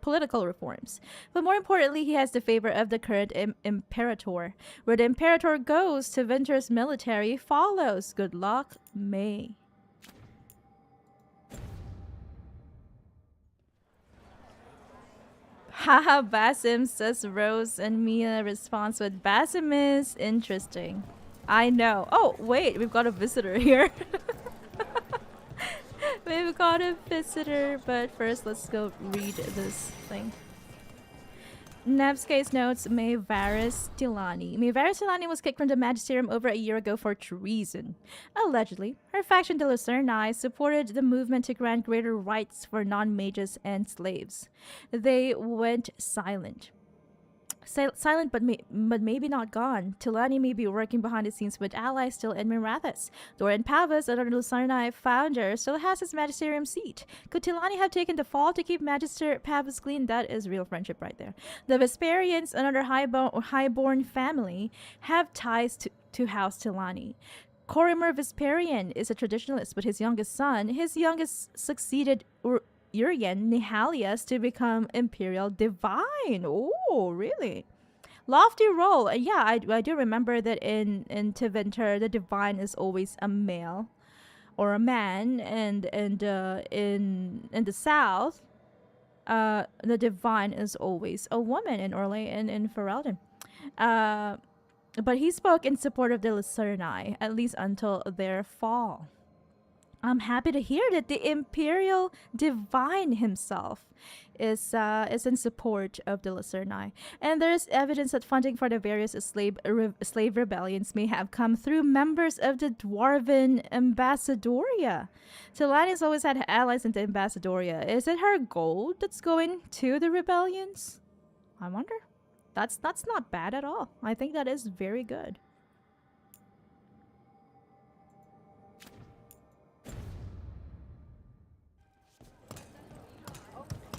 political reforms. But more importantly, he has the favor of the current Imperator. Where the Imperator goes, Tevinter's military follows. Good luck, May. Haha, Basim, says Rose, and Mia responds with, Basim is interesting. I know. Oh, wait, we've got a visitor here. We've got a visitor, but first let's go read this thing. Nevsky's notes, Mayvarus Tilani. Mayvarus Tilani was kicked from the Magisterium over a year ago for treason. Allegedly, her faction, the Lucerni, supported the movement to grant greater rights for non-mages and slaves. They went silent. Silent, but maybe not gone. Tilani may be working behind the scenes with allies still in Minrathous. Dorian Pavas, another Lucerni founder, still has his magisterium seat. Could Tilani have taken the fall to keep Magister Pavas clean? That is real friendship right there. The Vesperians, another highborn family, have ties to House Tilani. Corimer Vesperian is a traditionalist, but his youngest succeeded Urian Nihalias to become Imperial Divine. Oh, really? Lofty role. Yeah, I do remember that in Tevinter, the Divine is always a male or a man, and in the South, the Divine is always a woman in Orlais and in Ferelden. But he spoke in support of the Lucerni, at least until their fall. I'm happy to hear that the Imperial Divine himself is in support of the Lucerni. And there's evidence that funding for the various slave rebellions may have come through members of the Dwarven Ambassadoria. Tilani's always had allies in the Ambassadoria. Is it her gold that's going to the rebellions? I wonder. That's not bad at all. I think that is very good.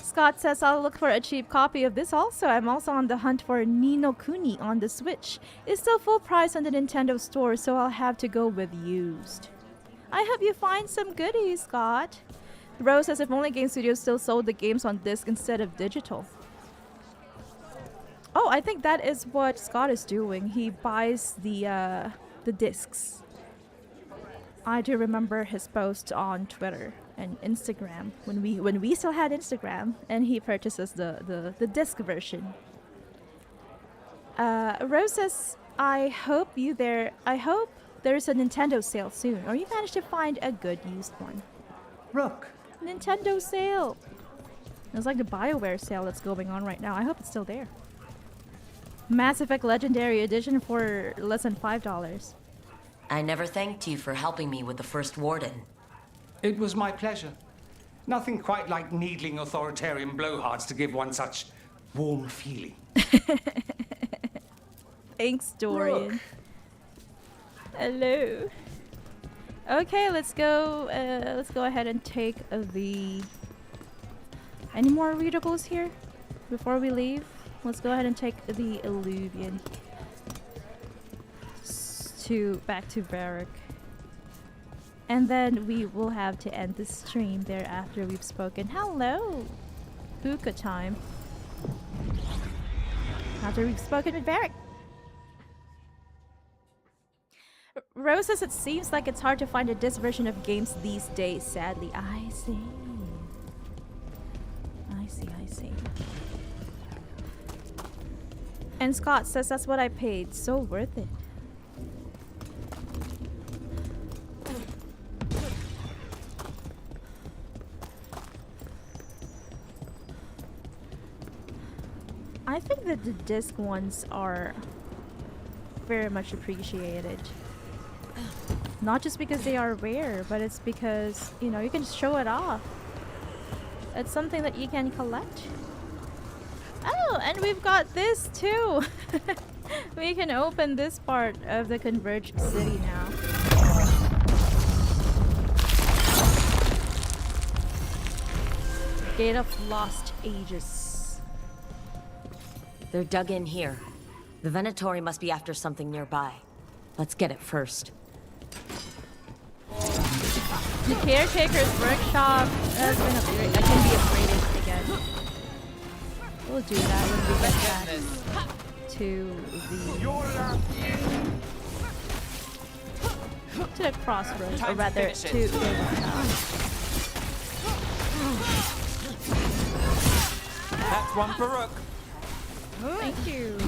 Scott says I'll look for a cheap copy of this also. I'm also on the hunt for Ni no Kuni on the Switch. It's still full price on the Nintendo store, so I'll have to go with used. I hope you find some goodies, Scott. Rose says if only game studios still sold the games on disc instead of digital. Oh, I think that is what Scott is doing. He buys the discs. I do remember his post on Twitter and Instagram when we still had Instagram, and he purchases the disc version. Rose says, I hope there's a Nintendo sale soon, or you managed to find a good used one. Rook. Nintendo sale. It's like the BioWare sale that's going on right now. I hope it's still there. Mass Effect Legendary Edition for less than $5. I never thanked you for helping me with the First Warden. It was my pleasure. Nothing quite like needling authoritarian blowhards to give one such warm feeling. Thanks, Dorian. Rook. Hello. Okay, let's go ahead and take the... Any more readables here before we leave? Let's go ahead and take the Illuvian back to Varric. And then we will have to end the stream there after we've spoken. Hello! Hookah time. After we've spoken with Varric. Rose says it seems like it's hard to find a disc version of games these days, sadly. I see. And Scott says that's what I paid. So worth it. I think that the disc ones are very much appreciated. Not just because they are rare, but it's because, you know, you can show it off. It's something that you can collect. Oh, and we've got this too. We can open this part of the Converged City now. Gate of Lost Ages. They're dug in here. The Venatori must be after something nearby. Let's get it first. The Caretaker's Workshop has been upgraded. I can be upgraded again. We'll do that when we get back to the crossroads, or rather to the workshop. That's one for Rook. Thank you.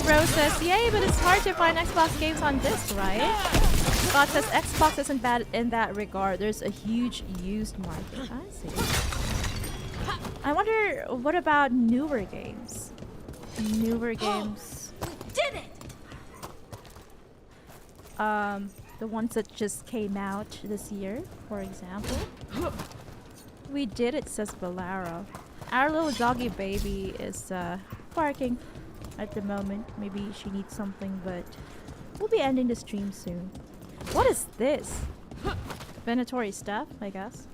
Rose says, yay, but it's hard to find Xbox games on disc, right? Scott says Xbox isn't bad in that regard. There's a huge used market. I see. I wonder, what about newer games? Newer games. Did it! The ones that just came out this year, for example. We did it, says Valaro. Our little doggy baby is barking at the moment. Maybe she needs something, but we'll be ending the stream soon. What is this? Venatori stuff, I guess.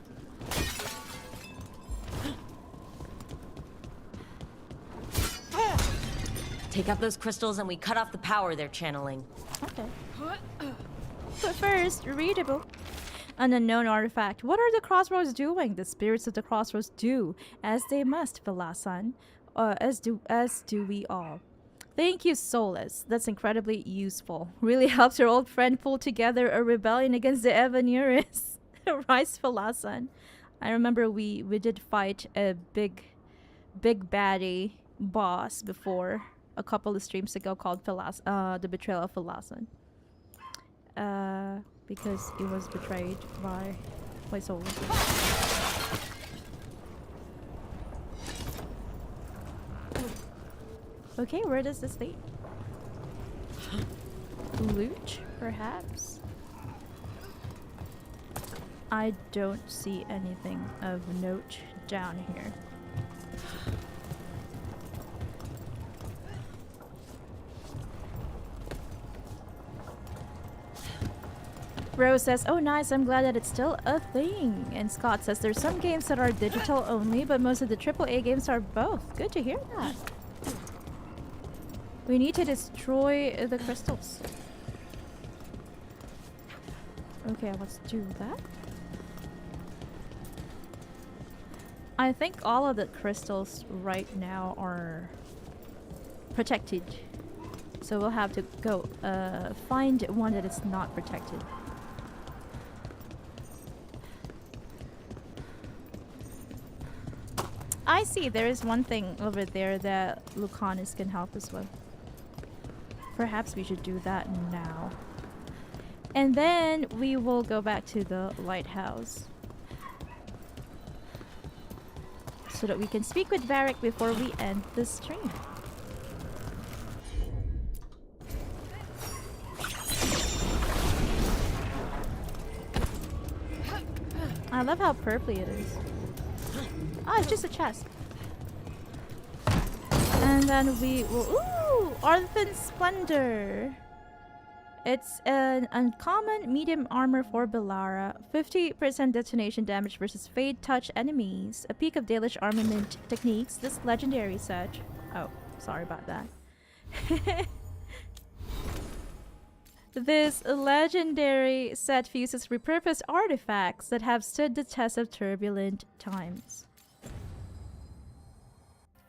Take out those crystals and we cut off the power they're channeling. Okay. But first, readable. An unknown artifact. What are the crossroads doing? The spirits of the crossroads do as they must, Philasan. As do we all. Thank you, Solus. That's incredibly useful. Really helps your old friend pull together a rebellion against the Evanuris. Rise, Philasan. I remember we did fight a big baddie boss before a couple of streams ago called the Betrayal of Philasan. Because it was betrayed by Solus. Okay, where does this lead? Loot, perhaps? I don't see anything of note down here. Rose says, oh nice, I'm glad that it's still a thing. And Scott says, there's some games that are digital only, but most of the AAA games are both. Good to hear that. We need to destroy the crystals. Okay, let's do that. I think all of the crystals right now are protected. So we'll have to go find one that is not protected. I see there is one thing over there that Lucanus can help us with. Perhaps we should do that now. And then we will go back to the lighthouse. So that we can speak with Varric before we end the stream. I love how purpley it is. Oh, it's just a chest. And then we will... Ooh! Orphan Splendor! It's an uncommon medium armor for Belara. 50% detonation damage versus Fade Touch enemies. A peak of Dalish armament techniques. This legendary set... Oh, sorry about that. This legendary set fuses repurposed artifacts that have stood the test of turbulent times.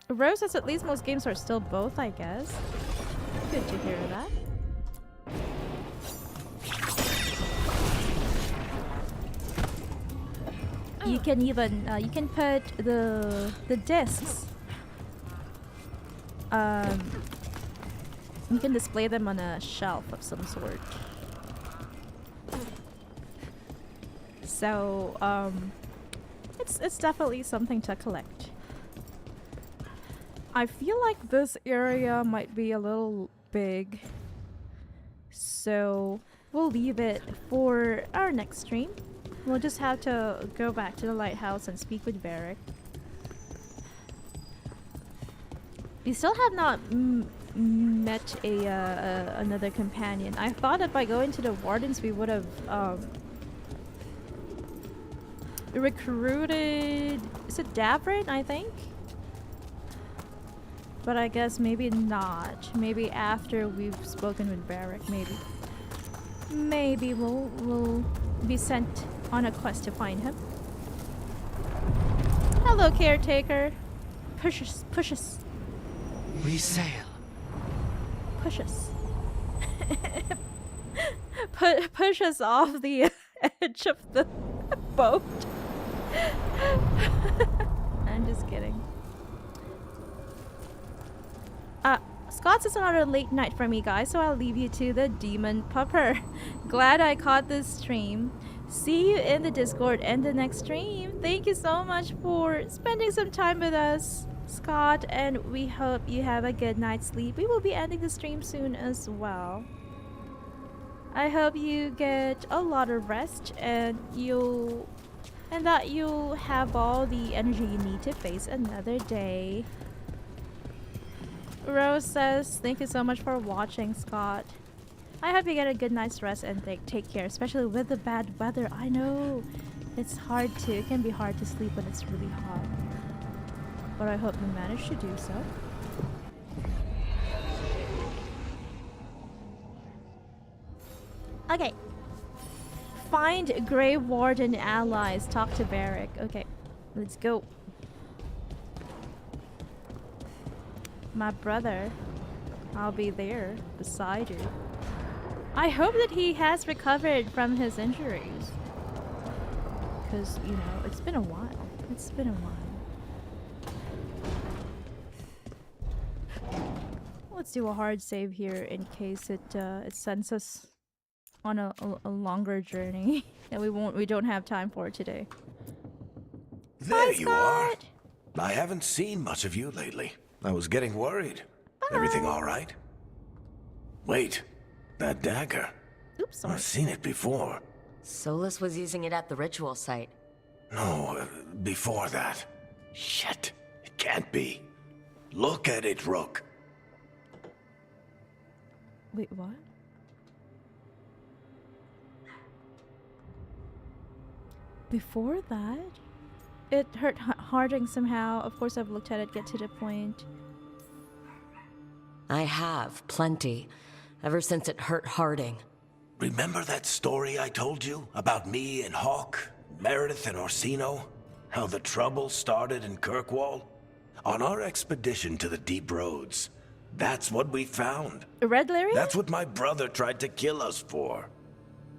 Rose says at least most games are still both, I guess. Good to hear that. You can even you can put the discs. You can display them on a shelf of some sort. So it's definitely something to collect. I feel like this area might be a little big, so we'll leave it for our next stream. We'll just have to go back to the lighthouse and speak with Varric. We still have not met another companion. I thought that by going to the Wardens we would have recruited... Is it Davrin, I think? But I guess maybe not. Maybe after we've spoken with Varric, maybe. Maybe we'll be sent on a quest to find him. Hello, caretaker. Push us, push us. We sail. Push us. Push us off the edge of the boat. I'm just kidding. Scott's is another late night for me, guys, so I'll leave you to the demon pupper. Glad I caught this stream. See you in the Discord and the next stream. Thank you so much for spending some time with us, Scott, and we hope you have a good night's sleep. We will be ending the stream soon as well. I hope you get a lot of rest and that you'll have all the energy you need to face another day. Rose says, thank you so much for watching, Scott. I hope you get a good night's rest and take care, especially with the bad weather. I know it can be hard to sleep when it's really hot. But I hope you manage to do so. Okay, Find Grey Warden allies. Talk to Varric. Okay, let's go. My brother, I'll be there beside you. I hope that he has recovered from his injuries. Because, you know, it's been a while. It's been a while. Let's do a hard save here in case it sends us on a longer journey that we don't have time for today. There you are. I haven't seen much of you lately. I was getting worried. Everything all right? Wait, that dagger. Oops, sorry. I've seen it before. Solus was using it at the ritual site. No, before that. Shit, it can't be. Look at it, Rook. Wait, what? Before that? It hurt Harding somehow. Of course I've looked at it, get to the point. I have, plenty. Ever since it hurt Harding. Remember that story I told you about me and Hawk, Meredith and Orsino? How the trouble started in Kirkwall? On our expedition to the Deep Roads, that's what we found. A red lyrium? That's what my brother tried to kill us for.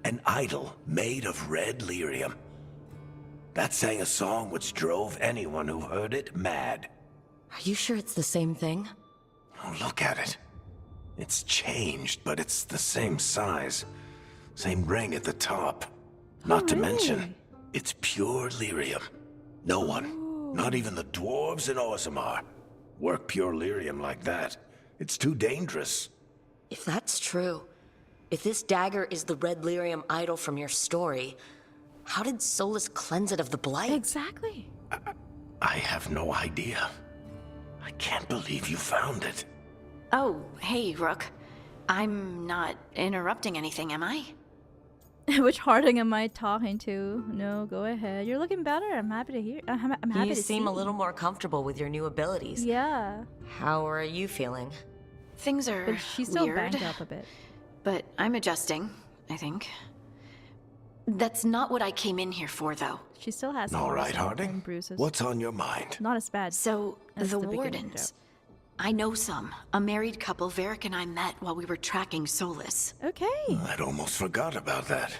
An idol made of red lyrium. That sang a song which drove anyone who heard it mad. Are you sure it's the same thing? Oh, look at it. It's changed, but it's the same size. Same ring at the top. Not to mention, it's pure lyrium. No one, not even the dwarves in Orzammar, work pure lyrium like that. It's too dangerous. If that's true, if this dagger is the red lyrium idol from your story, how did Solus cleanse it of the blight? Exactly. I have no idea. I can't believe you found it. Oh, hey, Rook. I'm not interrupting anything, am I? Which Harding am I talking to? No, go ahead. You're looking better. I'm happy to hear. I'm happy to see. You seem a little more comfortable with your new abilities. Yeah. How are you feeling? Things are But she's still weird, banged up a bit. but I'm adjusting, I think. That's not what I came in here for, though. She still has All right, Harding. and bruises. What's on your mind? Not as bad. So, as the beginning, Wardens. I know some. A married couple Varric and I met while we were tracking Solus. Okay. I'd almost forgot about that.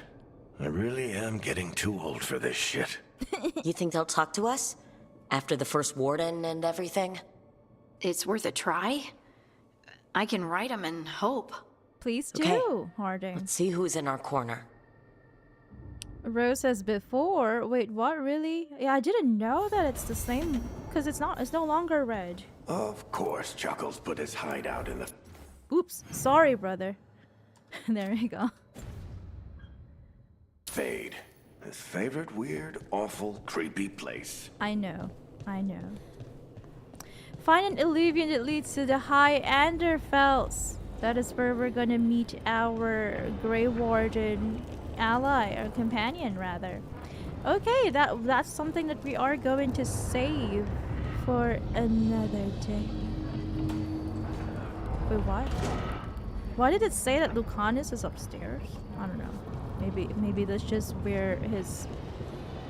I really am getting too old for this shit. You think they'll talk to us? After the first Warden and everything? It's worth a try. I can write them and hope. Please do, Okay. Harding. Let's see who's in our corner. Rose says before. Wait, what? Really? Yeah, I didn't know that it's the same. Because it's no longer red. Of course, Chuckles put his hideout in the... Oops. Sorry, brother. There you go. Fade. His favorite weird, awful, creepy place. I know. I know. Find an illusion that leads to the High Anderfells. That is where we're gonna meet our Grey Warden ally, or companion rather. Okay, that's something that we are going to save for another day. Wait, what? Why did it say that Lucanus is upstairs? I don't know. Maybe that's just where his...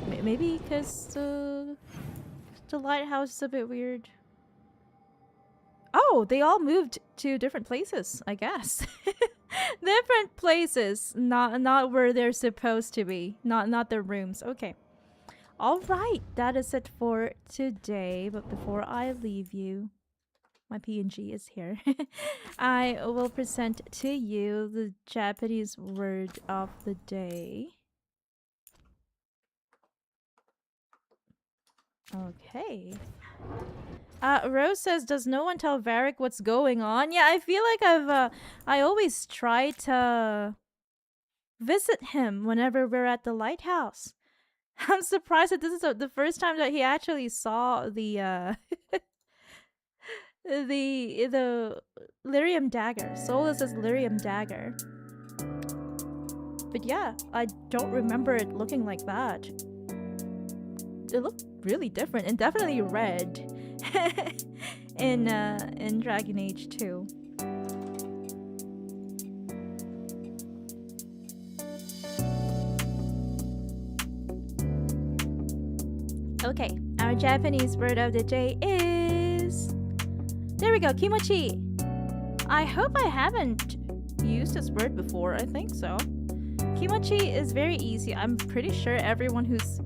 Maybe because the lighthouse is a bit weird. Oh, they all moved to different places, I guess. Different places, not where they're supposed to be. Not their rooms. Okay. All right, that is it for today. But before I leave you, my PNG is here. I will present to you the Japanese word of the day. Okay. Rose says, does no one tell Varric what's going on? Yeah, I feel like I always try to visit him whenever we're at the lighthouse. I'm surprised that this is the first time that he actually saw the the lyrium dagger. Solus's lyrium dagger. But yeah, I don't remember it looking like that. It looked really different and definitely red in Dragon Age 2. Okay, our Japanese word of the day is... There we go, kimochi. I hope I haven't used this word before. I think so. Kimochi is very easy. I'm pretty sure everyone who's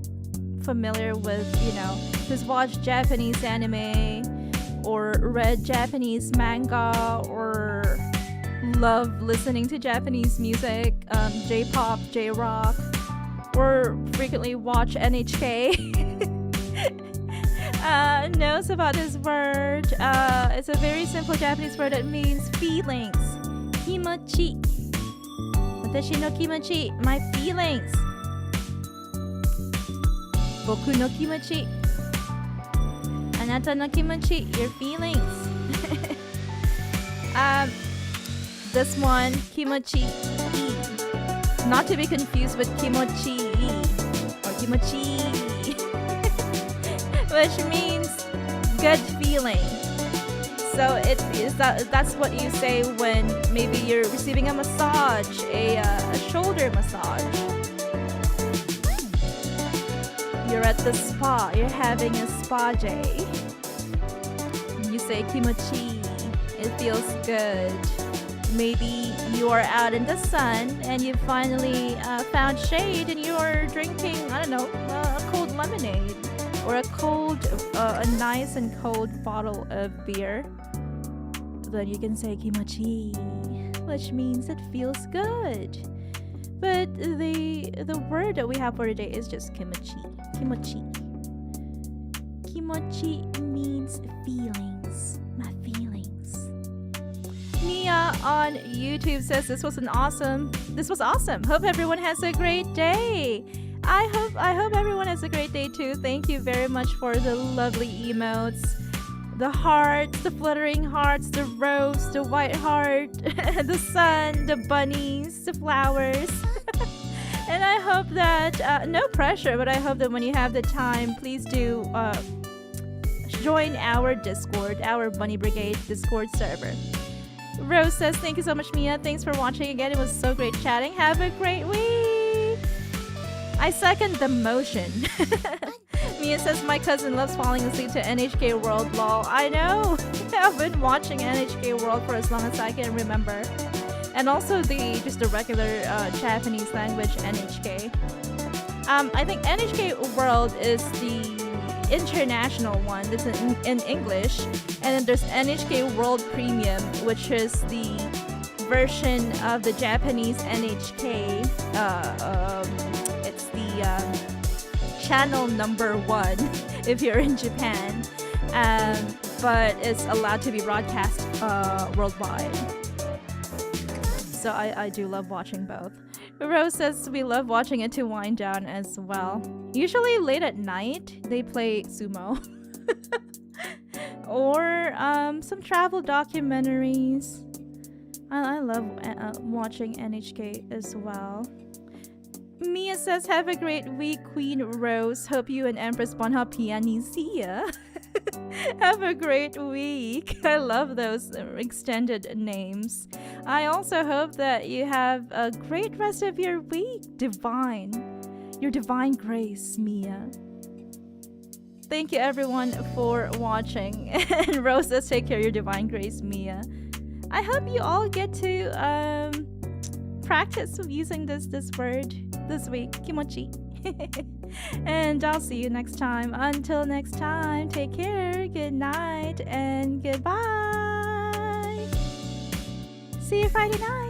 familiar with, you know, who's watched Japanese anime or read Japanese manga or love listening to Japanese music, J-pop, J-rock, or frequently watch NHK knows about this word. It's a very simple Japanese word that means feelings. Kimochi. Watashi no kimochi, my feelings. Boku no kimochi. Anata no kimochi, your feelings. This one, kimochi. Not to be confused with kimochi or kimochi, which means good feeling. So that's what you say when maybe you're receiving a massage, a shoulder massage. You're at the spa, you're having a spa day. You say kimochi, it feels good. Maybe you are out in the sun and you finally found shade and you're drinking, I don't know, a cold lemonade or a nice and cold bottle of beer. Then you can say kimochi, which means it feels good. But the word that we have for today is just kimochi. Kimochi. Kimochi means feelings. My feelings. Mia on YouTube says this was awesome. Hope everyone has a great day. I hope everyone has a great day too. Thank you very much for the lovely emotes. The hearts, the fluttering hearts, the rose, the white heart, the sun, the bunnies, the flowers. And I hope that, no pressure, but I hope that when you have the time, please do join our Discord, our Bunny Brigade Discord server. Rose says, thank you so much, Mia. Thanks for watching again. It was so great chatting. Have a great week. I second the motion. Mia says, my cousin loves falling asleep to NHK World, lol. I know. I've been watching NHK World for as long as I can remember. And also just the regular Japanese language NHK. I think NHK World is the international one that's in English. And then there's NHK World Premium, which is the version of the Japanese NHK. It's the channel number 1 if you're in Japan. But it's allowed to be broadcast worldwide. So I do love watching both. Rose says we love watching it to wind down as well. Usually late at night, they play sumo. Or some travel documentaries. I love watching NHK as well. Mia says, have a great week, Queen Rose. Hope you and Empress bunnhop Piani see ya. Have a great week. I love those extended names. I also hope that you have a great rest of your week. Your divine grace, Mia. Thank you everyone for watching. And Rose says, take care of your divine grace, Mia. I hope you all get to practice using this word this week, kimochi. And I'll see you next time. Until next time, take care, good night, and goodbye. See you Friday night.